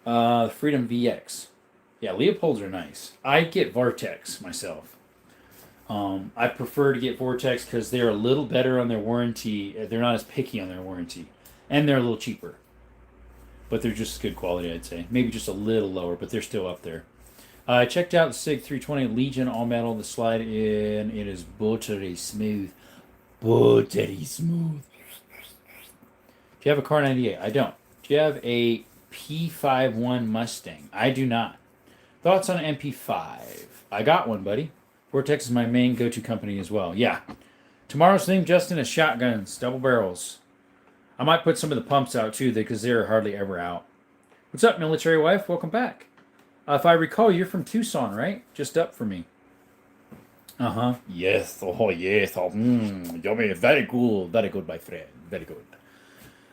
Freedom VX. Yeah, Leopolds are nice. I get Vortex myself. I prefer to get Vortex because they're a little better on their warranty. They're not as picky on their warranty. And they're a little cheaper. But they're just good quality, I'd say. Maybe just a little lower, but they're still up there. I checked out the SIG 320 Legion all metal. The slide in it is buttery smooth. Buttery smooth. Do you have a Car 98? I don't. Do you have a P51 Mustang? I do not. Thoughts on MP5? I got one, buddy. Vortex is my main go-to company as well. Yeah. Tomorrow's theme, Justin, is shotguns, double barrels. I might put some of the pumps out too, because they're hardly ever out. What's up, military wife? Welcome back. If I recall, you're from Tucson, right? Just up for me. Uh-huh. Yes. Oh, yes. Oh, yummy. Very good. Very good, my friend. Very good.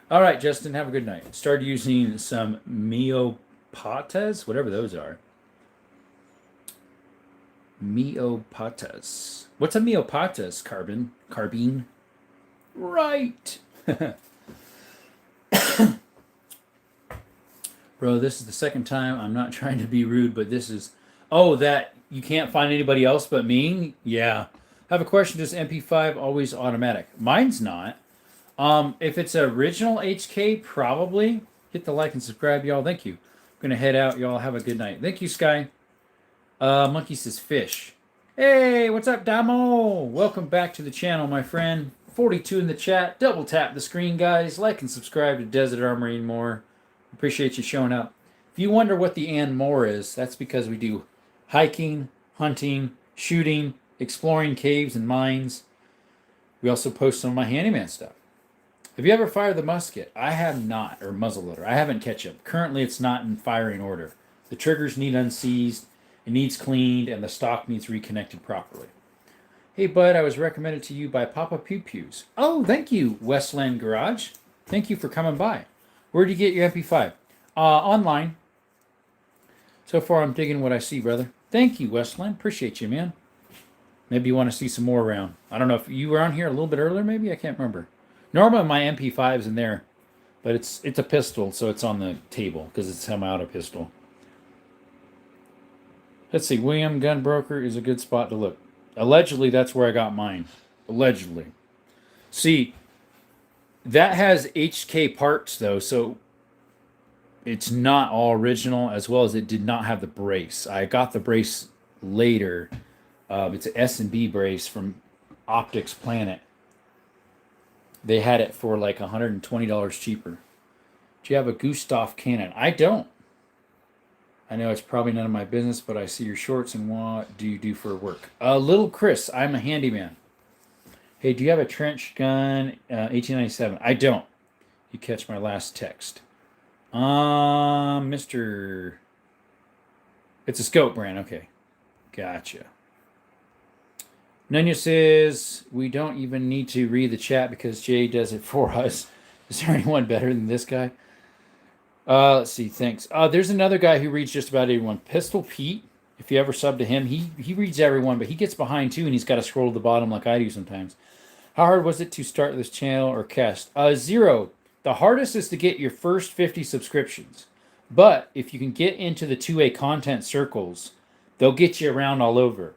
All right, Justin. Have a good night. Started using some Miopatas, whatever those are. Miopatas. What's a Miopatas? Carbine? Right. Bro, this is the second time. I'm not trying to be rude, but this is... Oh, that you can't find anybody else but me? Yeah. I have a question. Does MP5 always automatic? Mine's not. If it's original HK, probably. Hit the like and subscribe, y'all. Thank you. I'm going to head out. Y'all have a good night. Thank you, Sky. Monkey says fish. Hey, what's up, Damo? Welcome back to the channel, my friend. 42 in the chat. Double tap the screen, guys. Like and subscribe to Desert Armory and More. Appreciate you showing up. If you wonder what the and more is, that's because we do hiking, hunting, shooting, exploring caves and mines. We also post some of my handyman stuff. Have you ever fired the musket? I have not, or muzzleloader. I haven't ketchup. Currently, it's not in firing order. The triggers need unseized, it needs cleaned, and the stock needs reconnected properly. Hey, bud, I was recommended to you by Papa Pew Pews. Oh, thank you, Westland Garage. Thank you for coming by. Where'd you get your MP5? Online. So far, I'm digging what I see, brother. Thank you, Westland. Appreciate you, man. Maybe you want to see some more around. I don't know if you were on here a little bit earlier, maybe? I can't remember. Normally, my MP5's in there, but it's a pistol, so it's on the table because it's semi-auto pistol. Let's see. William Gunbroker is a good spot to look. Allegedly, that's where I got mine. Allegedly. See, that has HK parts, though, so it's not all original, as well as it did not have the brace. I got the brace later. It's an S&B brace from Optics Planet. They had it for like $120 cheaper. Do you have a Gustav cannon? I don't. I know it's probably none of my business, but I see your shorts, and what do you do for work? Little Chris, I'm a handyman. Hey, do you have a trench gun, 1897? I don't. You catch my last text. Mr. It's a scope brand. Okay. Gotcha. Nunya says, we don't even need to read the chat because Jay does it for us. Is there anyone better than this guy? Let's see. Thanks. There's another guy who reads just about everyone. Pistol Pete. If you ever sub to him, he reads everyone, but he gets behind too, and he's got to scroll to the bottom like I do sometimes. How hard was it to start this channel or cast? 0. The hardest is to get your first 50 subscriptions. But if you can get into the 2A content circles, they'll get you around all over.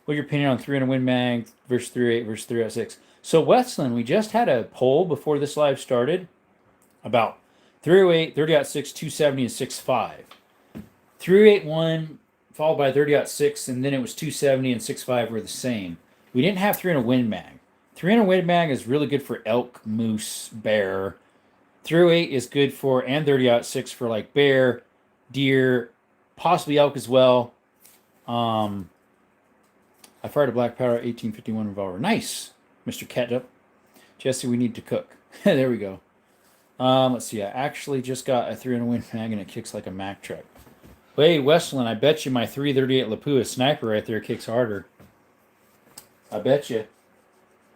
What's your opinion on 300 Win Mag versus 308 versus 306? So Westland, we just had a poll before this live started about 308, 30.6, 270, and 6.5. 308 won, followed by 30.6, and then it was 270 and 6.5 were the same. We didn't have 300 Win Mag. 300 Win Mag is really good for elk, moose, bear. 308 is good for, and 30.6 for like bear, deer, possibly elk as well. I fired a black powder 1851 revolver. Nice, Mr. Ketchup. Jesse, we need to cook. There we go. Let's see. I actually just got a 300 Win Mag and it kicks like a Mack truck. Hey, Westland, I bet you my 338 Lapua sniper right there kicks harder. I bet you.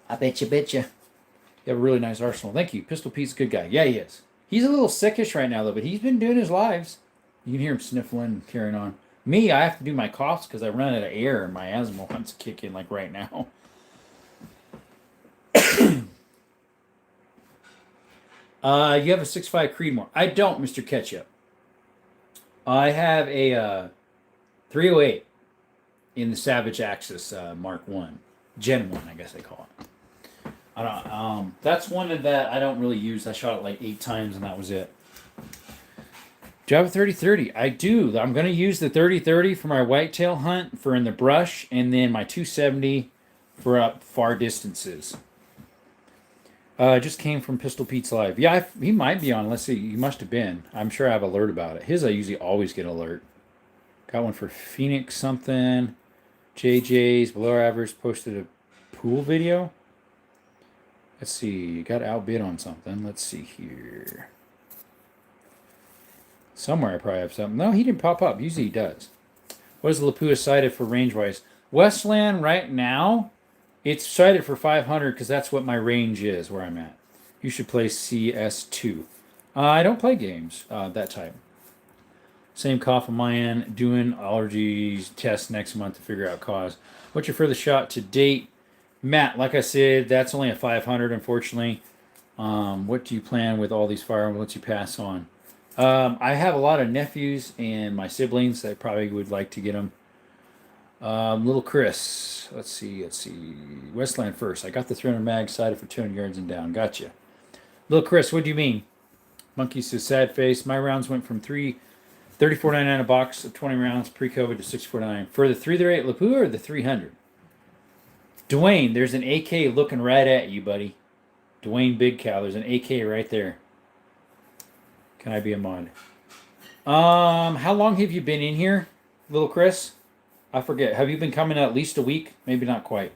I bet you. You have a really nice arsenal. Thank you. Pistol Pete's a good guy. Yeah, he is. He's a little sickish right now, though, but he's been doing his lives. You can hear him sniffling and carrying on. Me, I have to do my coughs because I run out of air and my asthma wants to kick in like right now. You have a 6.5 Creedmoor. I don't, Mr. Ketchup. I have a 308 in the Savage Axis Mark 1. Gen 1, I guess they call it. I don't. That's one that I don't really use. I shot it like 8 times and that was it. Do you have a 30-30? I do. I'm going to use the 30-30 for my whitetail hunt for in the brush, and then my 270 for up far distances. Just came from Pistol Pete's live. Yeah, he might be on. Let's see. He must have been. I'm sure I have alert about it. His I usually always get alert. Got one for Phoenix something. JJ's below average posted a pool video. Let's see. Got outbid on something. Let's see here. Somewhere I probably have something. No, he didn't pop up. Usually he does. What is the Lapua cited for range-wise? Westland right now, it's cited for 500 because that's what my range is where I'm at. You should play CS2. I don't play games that type. Same cough on my end. Doing allergies test next month to figure out cause. What's your furthest shot to date? Matt, like I said, that's only a 500, unfortunately. What do you plan with all these firearms? What's you pass on? I have a lot of nephews and my siblings that probably would like to get them. Little Chris, let's see. Westland first. I got the 300 mag sighted for 200 yards and down. Gotcha. Little Chris, what do you mean? Monkey says sad face. My rounds went from $34.99 a box of 20 rounds pre-COVID to $64.99 for the 308 Lapua or the 300. Dwayne, there's an AK looking right at you, buddy. Dwayne Big Cow, there's an AK right there. Can I be a mod? How long have you been in here, little Chris? I forget. Have you been coming at least a week? Maybe not quite.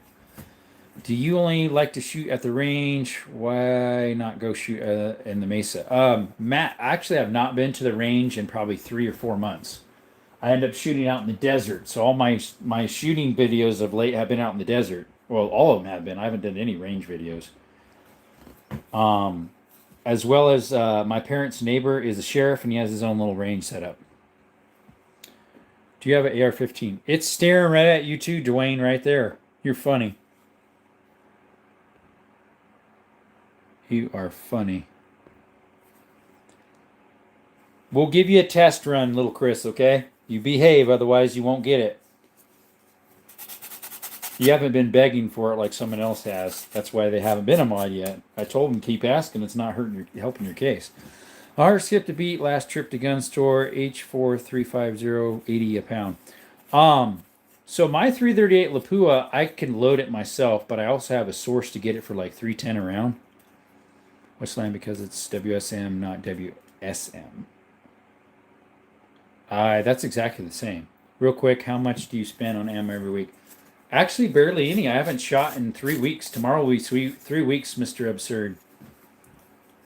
Do you only like to shoot at the range? Why not go shoot in the Mesa? Matt, actually, I've not been to the range in probably 3 or 4 months. I end up shooting out in the desert. So all my shooting videos of late have been out in the desert. Well, all of them have been. I haven't done any range videos. As well as my parents' neighbor is a sheriff, and he has his own little range set up. Do you have an AR-15? It's staring right at you too, Dwayne, right there. You're funny. You are funny. We'll give you a test run, little Chris, okay? You behave, otherwise you won't get it. You haven't been begging for it like someone else has. That's why they haven't been a mod yet. I told them keep asking. It's not helping your case. I skipped a beat. Last trip to gun store. H4350 80 a pound. So my 338 Lapua, I can load it myself, but I also have a source to get it for like $310 a round. Westland because it's WSM, not WSM. That's exactly the same. Real quick, how much do you spend on ammo every week? Actually, barely any. I haven't shot in 3 weeks. Tomorrow will be 3 weeks, Mr. Absurd.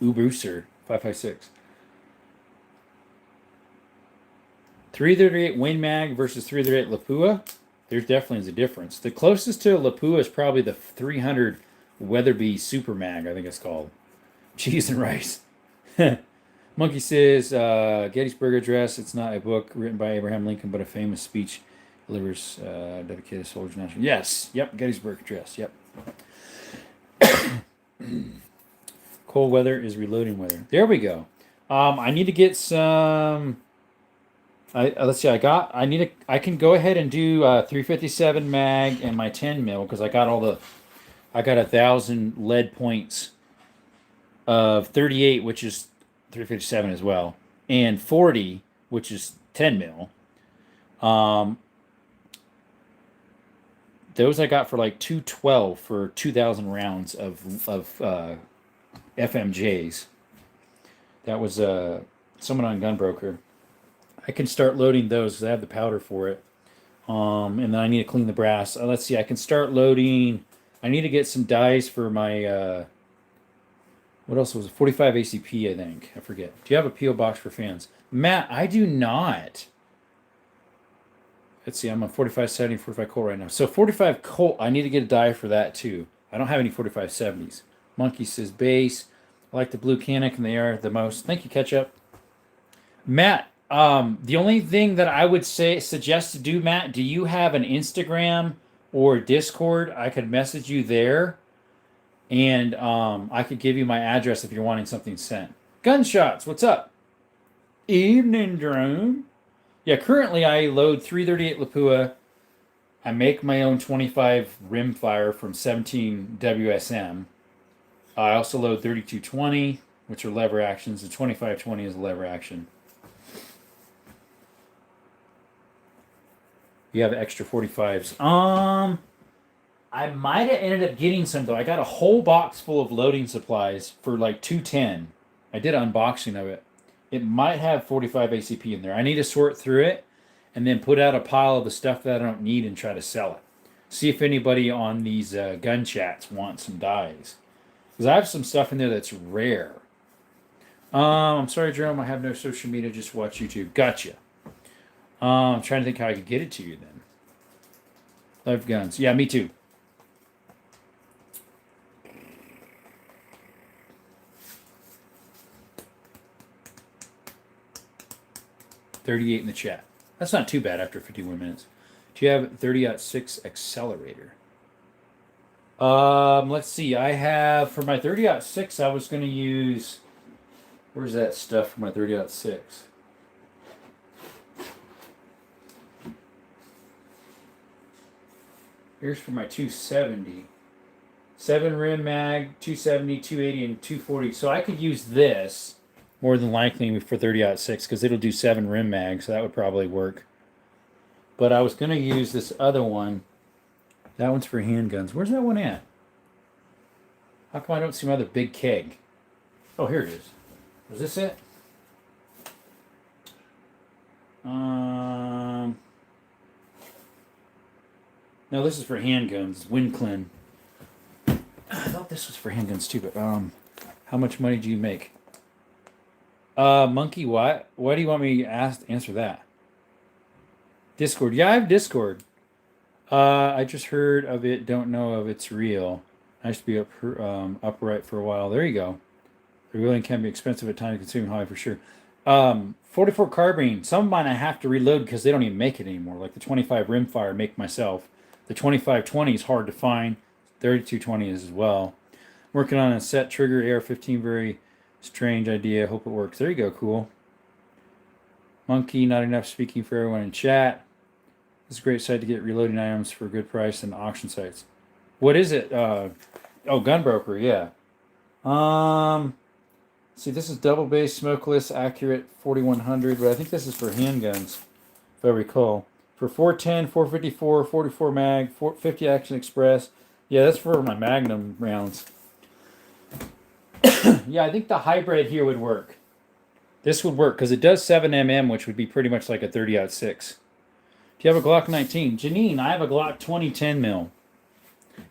Ubruser, 556. 338 Win Mag versus 338 Lapua. There definitely is a difference. The closest to a Lapua is probably the 300 Weatherby Super Mag, I think it's called. Cheese and rice. Monkey says, Gettysburg Address. It's not a book written by Abraham Lincoln, but a famous speech. Delivers dedicated soldiers national. Yes. Yep. Gettysburg Address. Yep. Cold weather is reloading weather. There we go. I need to get some. Let's see. I can go ahead and do 357 mag and my 10 mil because I got 1,000 lead points of 38, which is 357 as well, and 40, which is 10 mil. Those I got for like 212 for 2,000 rounds of FMJs. That was someone on Gunbroker. I can start loading those because I have the powder for it. And then I need to clean the brass. Let's see. I can start loading. I need to get some dies for my. What else was it? 45 ACP, I think. I forget. Do you have a P.O. box for fans? Matt, I do not. Let's see, I'm on 4570, 45 Colt right now. So 45 Colt, I need to get a die for that too. I don't have any 4570s. Monkey says base. I like the blue Canic, and they are the most. Thank you, Ketchup. Matt, the only thing that I would suggest to do, Matt, do you have an Instagram or Discord? I could message you there, and I could give you my address if you're wanting something sent. Gunshots, what's up? Evening drone. Yeah, currently I load 338 Lapua. I make my own 25 rimfire from 17 WSM. I also load 3220, which are lever actions, and 2520 is a lever action. You have extra 45s. I might have ended up getting some though. I got a whole box full of loading supplies for like 210. I did an unboxing of it. It might have 45 ACP in there. I need to sort through it and then put out a pile of the stuff that I don't need and try to sell it. See if anybody on these gun chats wants some dies. Because I have some stuff in there that's rare. I'm sorry, Jerome. I have no social media. Just watch YouTube. Gotcha. I'm trying to think how I could get it to you then. Love guns. Yeah, me too. $38 in the chat. That's not too bad after 51 minutes. Do you have 30-6 accelerator? Let's see. I have for my 30-6. I was going to use. Where's that stuff for my 30-6? Here's for my 270. 7 rim mag, 270, 280, and 240. So I could use this more than likely for 30-6 because it'll do 7 rim mag, so that would probably work. But I was going to use this other one. That one's for handguns. Where's that one at? How come I don't see my other big keg? Oh, here it is. Was this it? No, this is for handguns. Winclin. I thought this was for handguns too, but how much money do you make? Monkey, what? Why do you want me to answer that? Discord. Yeah, I have Discord. I just heard of it. Don't know if it's real. I used to be upright for a while. There you go. The reloading can be expensive at times, consuming high for sure. 44 carbine. Some of mine I have to reload because they don't even make it anymore. Like the 25 rimfire, I make myself. The 2520 is hard to find. 3220 is as well. Working on a set trigger AR-15. Very strange idea. Hope it works. There you go. Cool. Monkey, not enough speaking for everyone in chat. This is a great site to get reloading items for a good price and auction sites. What is it? Oh, Gunbroker, yeah. See, this is double base, smokeless, accurate, 4100, but I think this is for handguns, if I recall. For 410, 454, 44 mag, 450 Action Express. Yeah, that's for my Magnum rounds. Yeah, I think the hybrid here would work. This would work because it does 7mm, which would be pretty much like a 30-6. Do you have a Glock 19? Janine, I have a Glock 20 10 mil.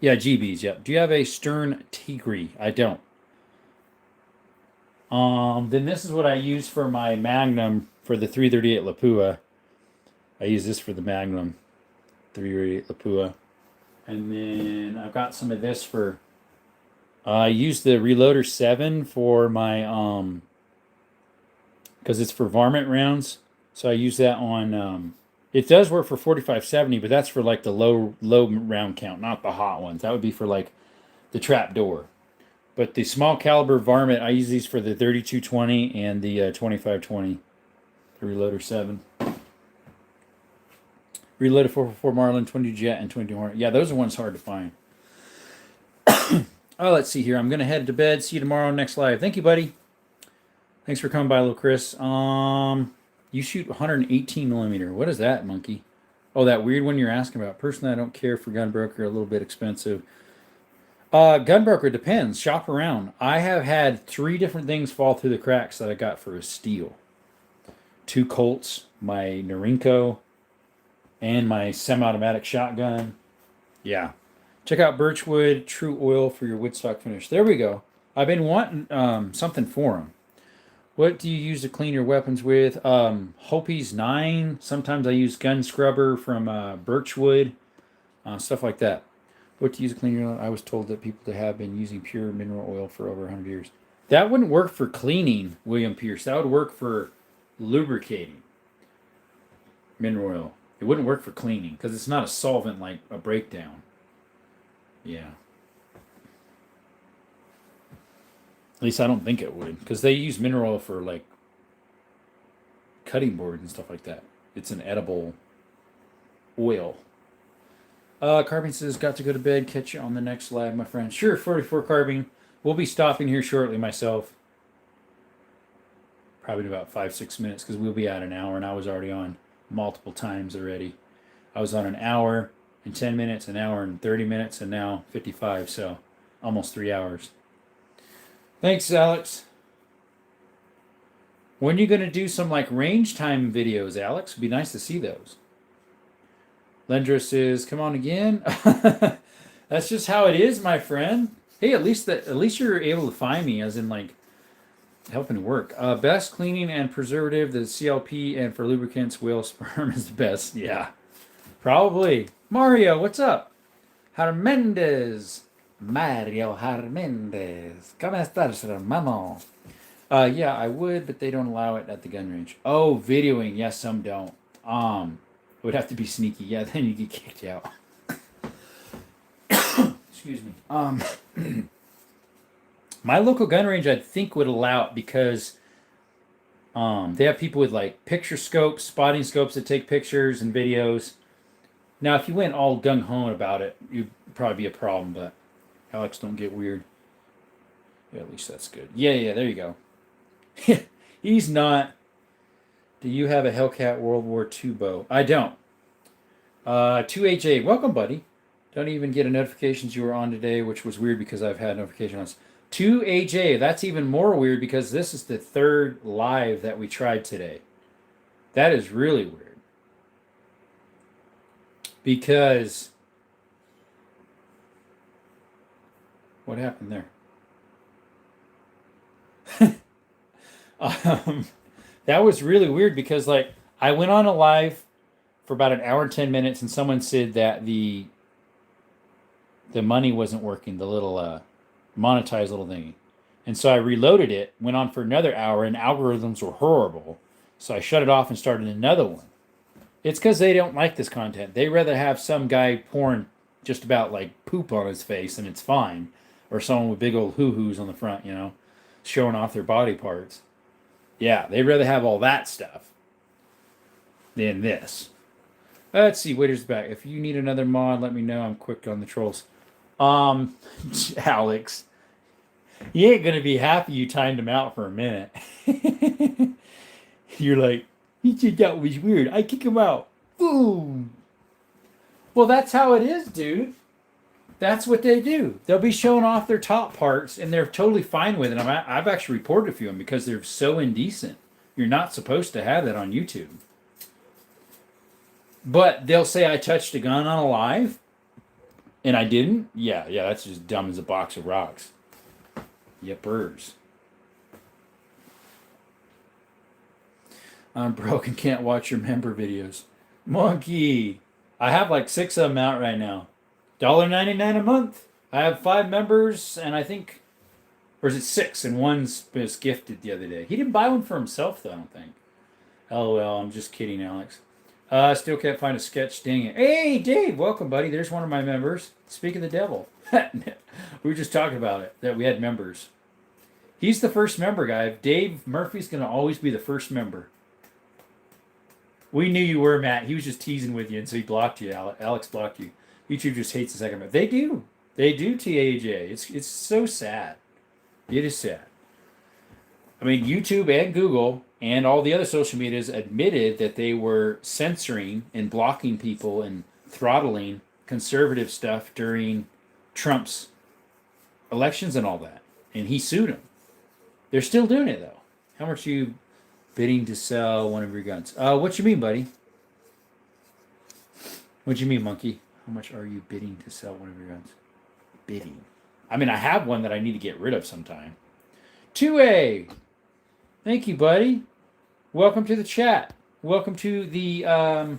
Yeah, GBs, yep. Do you have a Stern Tigre? I don't. Then this is what I use for my Magnum for the 338 Lapua. I use this for the Magnum 338 Lapua. And then I've got some of this for... I use the Reloader 7 for my... because it's for varmint rounds. So I use that on... it does work for 4570, but that's for like the low round count, not the hot ones. That would be for like the trap door. But the small caliber varmint, I use these for the 3220 and the 2520. The Reloader 7. Reloaded 444 Marlin, 22 Jet, and 22 Hornet. Yeah, those are ones hard to find. Oh, let's see here. I'm going to head to bed. See you tomorrow next live. Thank you, buddy. Thanks for coming by, little Chris. You shoot 118 millimeter. What is that, Monkey? Oh, that weird one you're asking about. Personally, I don't care for Gunbroker. A little bit expensive. Gunbroker depends. Shop around. I have had 3 different things fall through the cracks that I got for a steal. 2 Colts, my Norinco, and my semi-automatic shotgun. Yeah. Check out Birchwood True Oil for your woodstock finish. There we go. I've been wanting something for them. What do you use to clean your weapons with? Hopi's 9. Sometimes I use gun scrubber from Birchwood. Stuff like that. What to use to clean your oil? I was told that people that have been using pure mineral oil for over 100 years. That wouldn't work for cleaning, William Pierce. That would work for lubricating mineral oil. It wouldn't work for cleaning because it's not a solvent like a breakdown. Yeah. At least I don't think it would because they use mineral oil for like cutting boards and stuff like that. It's an edible oil. Carbine says, got to go to bed. Catch you on the next live, my friend. Sure, 44 Carbine. We'll be stopping here shortly myself. Probably in about 5-6 minutes because we'll be at an hour, and I was already on multiple times already. I was on an hour and 10 minutes, an hour and 30 minutes, and now 55, so almost 3 hours. Thanks, Alex. When are you going to do some like range time videos, Alex? It'd be nice to see those. Lendra says, come on again. That's just how it is, my friend. Hey, at least you're able to find me, as in like helping work. Best cleaning and preservative, the CLP, and for lubricants, whale sperm is the best. Yeah, probably. Mario, what's up? Harmendez. Mario Harmendez. ¿Cómo estás, hermano? Yeah, I would, but they don't allow it at the gun range. Oh, videoing. Yes, some don't. It would have to be sneaky. Yeah, then you get kicked out. Excuse me. My local gun range, I think, would allow it because they have people with like picture scopes, spotting scopes that take pictures and videos. Now, if you went all gung-ho about it, you'd probably be a problem, but Alex, don't get weird. Yeah, at least that's good. Yeah, there you go. He's not. Do you have a Hellcat World War II bow? I don't. 2HA, welcome, buddy. Don't even get a notifications you were on today, which was weird because I've had notifications. 2AJ, that's even more weird because this is the third live that we tried today. That is really weird. Because what happened there? That was really weird because like I went on a live for about an hour and 10 minutes and someone said that the money wasn't working, the little monetized little thingy. And so I reloaded it, went on for another hour, and algorithms were horrible. So I shut it off and started another one. It's because they don't like this content. They rather have some guy pouring just about like poop on his face and it's fine. Or someone with big old hoo-hoos on the front, showing off their body parts. Yeah, they'd rather have all that stuff than this. Let's see, waiter's back. If you need another mod, let me know. I'm quick on the trolls. Alex, you ain't gonna be happy you timed him out for a minute. You're like, he said that was weird. I kick him out. Boom. Well, that's how it is, dude. That's what they do. They'll be showing off their top parts, and they're totally fine with it. I've actually reported a few of them because they're so indecent. You're not supposed to have that on YouTube. But they'll say I touched a gun on a live, and I didn't. Yeah, that's just dumb as a box of rocks. Yepers. I'm broke and can't watch your member videos. Monkey. I have like 6 of them out right now. $1.99 a month. I have 5 members, and I think, or is it 6? And one's was gifted the other day. He didn't buy one for himself, though, I don't think. LOL, I'm just kidding, Alex. Still can't find a sketch. Dang it. Hey, Dave, welcome, buddy. There's one of my members. Speak of the devil. We were just talking about it, that we had members. He's the first member, guy. Dave Murphy's going to always be the first member. We knew you were, Matt. He was just teasing with you, and so he blocked you. Alex blocked you. YouTube just hates the second member. They do. They do, TAJ. It's so sad. It is sad. I mean, YouTube and Google and all the other social medias admitted that they were censoring and blocking people and throttling conservative stuff during Trump's elections and all that. And he sued them. They're still doing it, though. How much are you bidding to sell one of your guns? What you mean, buddy? What you mean, monkey? How much are you bidding to sell one of your guns? Bidding. I mean, I have one that I need to get rid of sometime. 2A. Thank you, buddy. Welcome to the chat. Welcome to the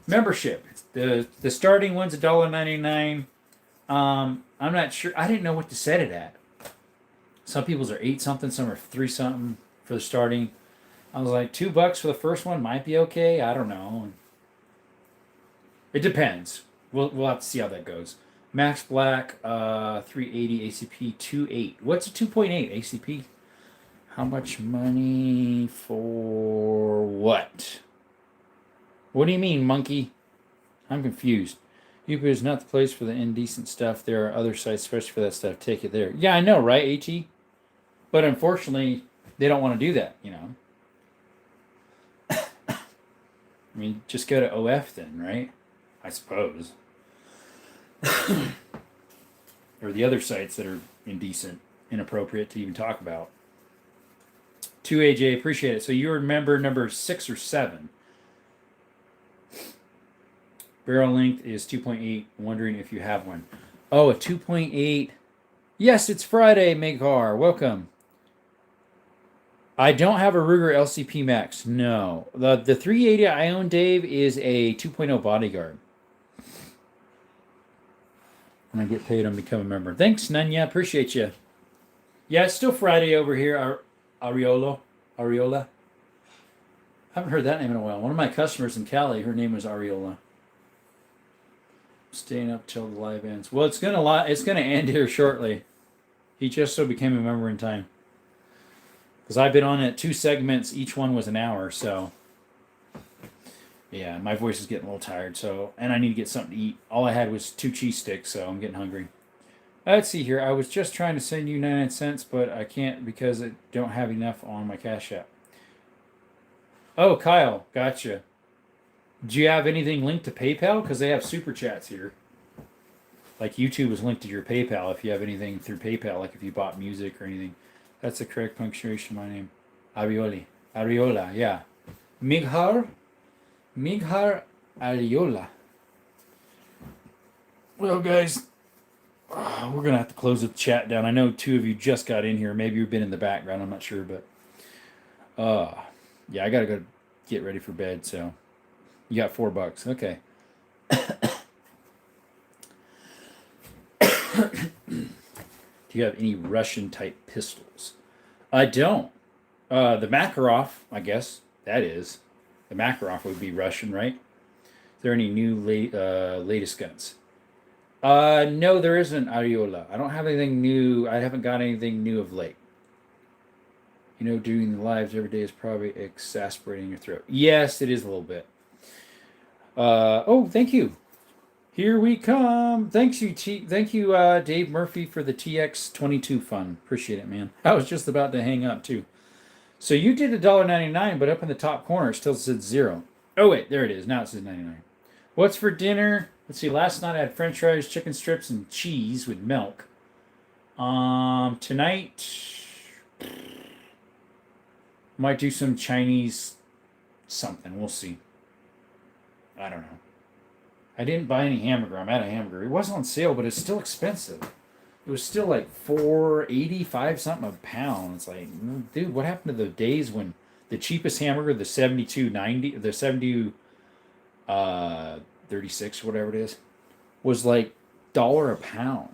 membership. The starting one's $1.99. I'm not sure. I didn't know what to set it at. Some people's are 8 something, some are 3 something for the starting. I was like, $2 for the first one might be okay. I don't know. It depends. We'll have to see how that goes. Max Black, 380 ACP 2.8. What's a 2.8 ACP? How much money for what? What do you mean, monkey? I'm confused. YouTube is not the place for the indecent stuff. There are other sites, especially for that stuff. Take it there. Yeah, I know, right, AT? But unfortunately, they don't want to do that, you know. I mean, just go to OF then, right? I suppose. Or the other sites that are indecent, inappropriate to even talk about. 2AJ, appreciate it. So you remember number 6 or 7. Barrel length is 2.8. Wondering if you have one. Oh, a 2.8. Yes, it's Friday, Meghar. Welcome. I don't have a Ruger LCP Max. No. The 380 I own, Dave, is a 2.0 Bodyguard. When I get paid, I'm become a member. Thanks, Nanya. Appreciate you. Yeah, it's still Friday over here. Ariola. I haven't heard that name in a while. One of my customers in Cali, her name was Ariola. Staying up till the live ends. Well, it's gonna end here shortly. He just so became a member in time. Because I've been on it 2 segments. Each one was an hour, so yeah, my voice is getting a little tired. So, and I need to get something to eat. All I had was 2 cheese sticks, so I'm getting hungry. Let's see here. I was just trying to send you 99 cents, but I can't because I don't have enough on my Cash App. Oh, Kyle, gotcha. Do you have anything linked to PayPal? Because they have super chats here. Like YouTube is linked to your PayPal if you have anything through PayPal, like if you bought music or anything. That's the correct punctuation of my name. Ariola, yeah. Mighar Ariola. Well, guys, we're going to have to close the chat down. I know 2 of you just got in here. Maybe you've been in the background. I'm not sure, but yeah, I got to go get ready for bed, so you got $4. Okay. Do you have any Russian type pistols? I don't. The Makarov, I guess that is. The Makarov would be Russian, right? Is there any new latest guns? No, there isn't, Ariola. I don't have anything new. I haven't got anything new of late. You know, doing the lives every day is probably exasperating your throat. Yes, it is a little bit. Oh, thank you. Here we come. Thank you, Dave Murphy, for the TX22 fund. Appreciate it, man. I was just about to hang up, too. So you did $1.99, but up in the top corner, it still said 0. Oh, wait, there it is. Now it says 99. What's for dinner? Let's see. Last night I had french fries, chicken strips, and cheese with milk. Tonight, might do some Chinese something. We'll see. I don't know. I didn't buy any hamburger. I'm out of hamburger. It wasn't on sale, but it's still expensive. It was still like $4.85 something a pound. It's like, dude, what happened to the days when the cheapest hamburger, the 72.90, the 36, whatever it is, was like $1 a pound.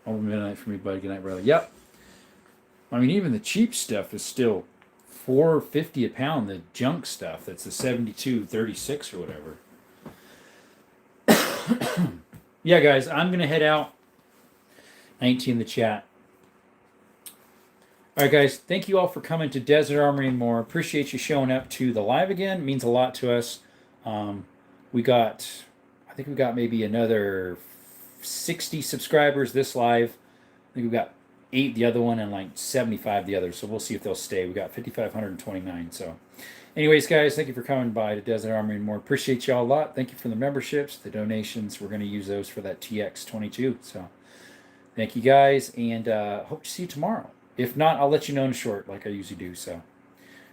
Over midnight for me, buddy. Good night, brother. Yep. I mean, even the cheap stuff is still $4.50 a pound. The junk stuff, that's the 72.36 or whatever. Yeah, guys, I'm going to head out. 19 in the chat. All right, guys, thank you all for coming to Desert Armory and More. Appreciate you showing up to the live again. It means a lot to us. I think we got maybe another 60 subscribers this live. I think we got 8 the other one and like 75 the other. So we'll see if they'll stay. We got 5,529. So anyways, guys, thank you for coming by to Desert Armory and More. Appreciate y'all a lot. Thank you for the memberships, the donations. We're going to use those for that TX22. So thank you, guys, and hope to see you tomorrow. If not, I'll let you know in short like I usually do. So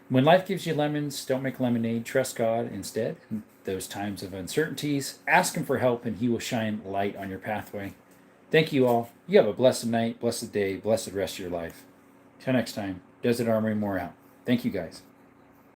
when life gives you lemons, don't make lemonade. Trust God instead. In those times of uncertainties, ask him for help, and he will shine light on your pathway. Thank you all. You have a blessed night, blessed day, blessed rest of your life. Till next time, Desert Armory and More out. Thank you, guys.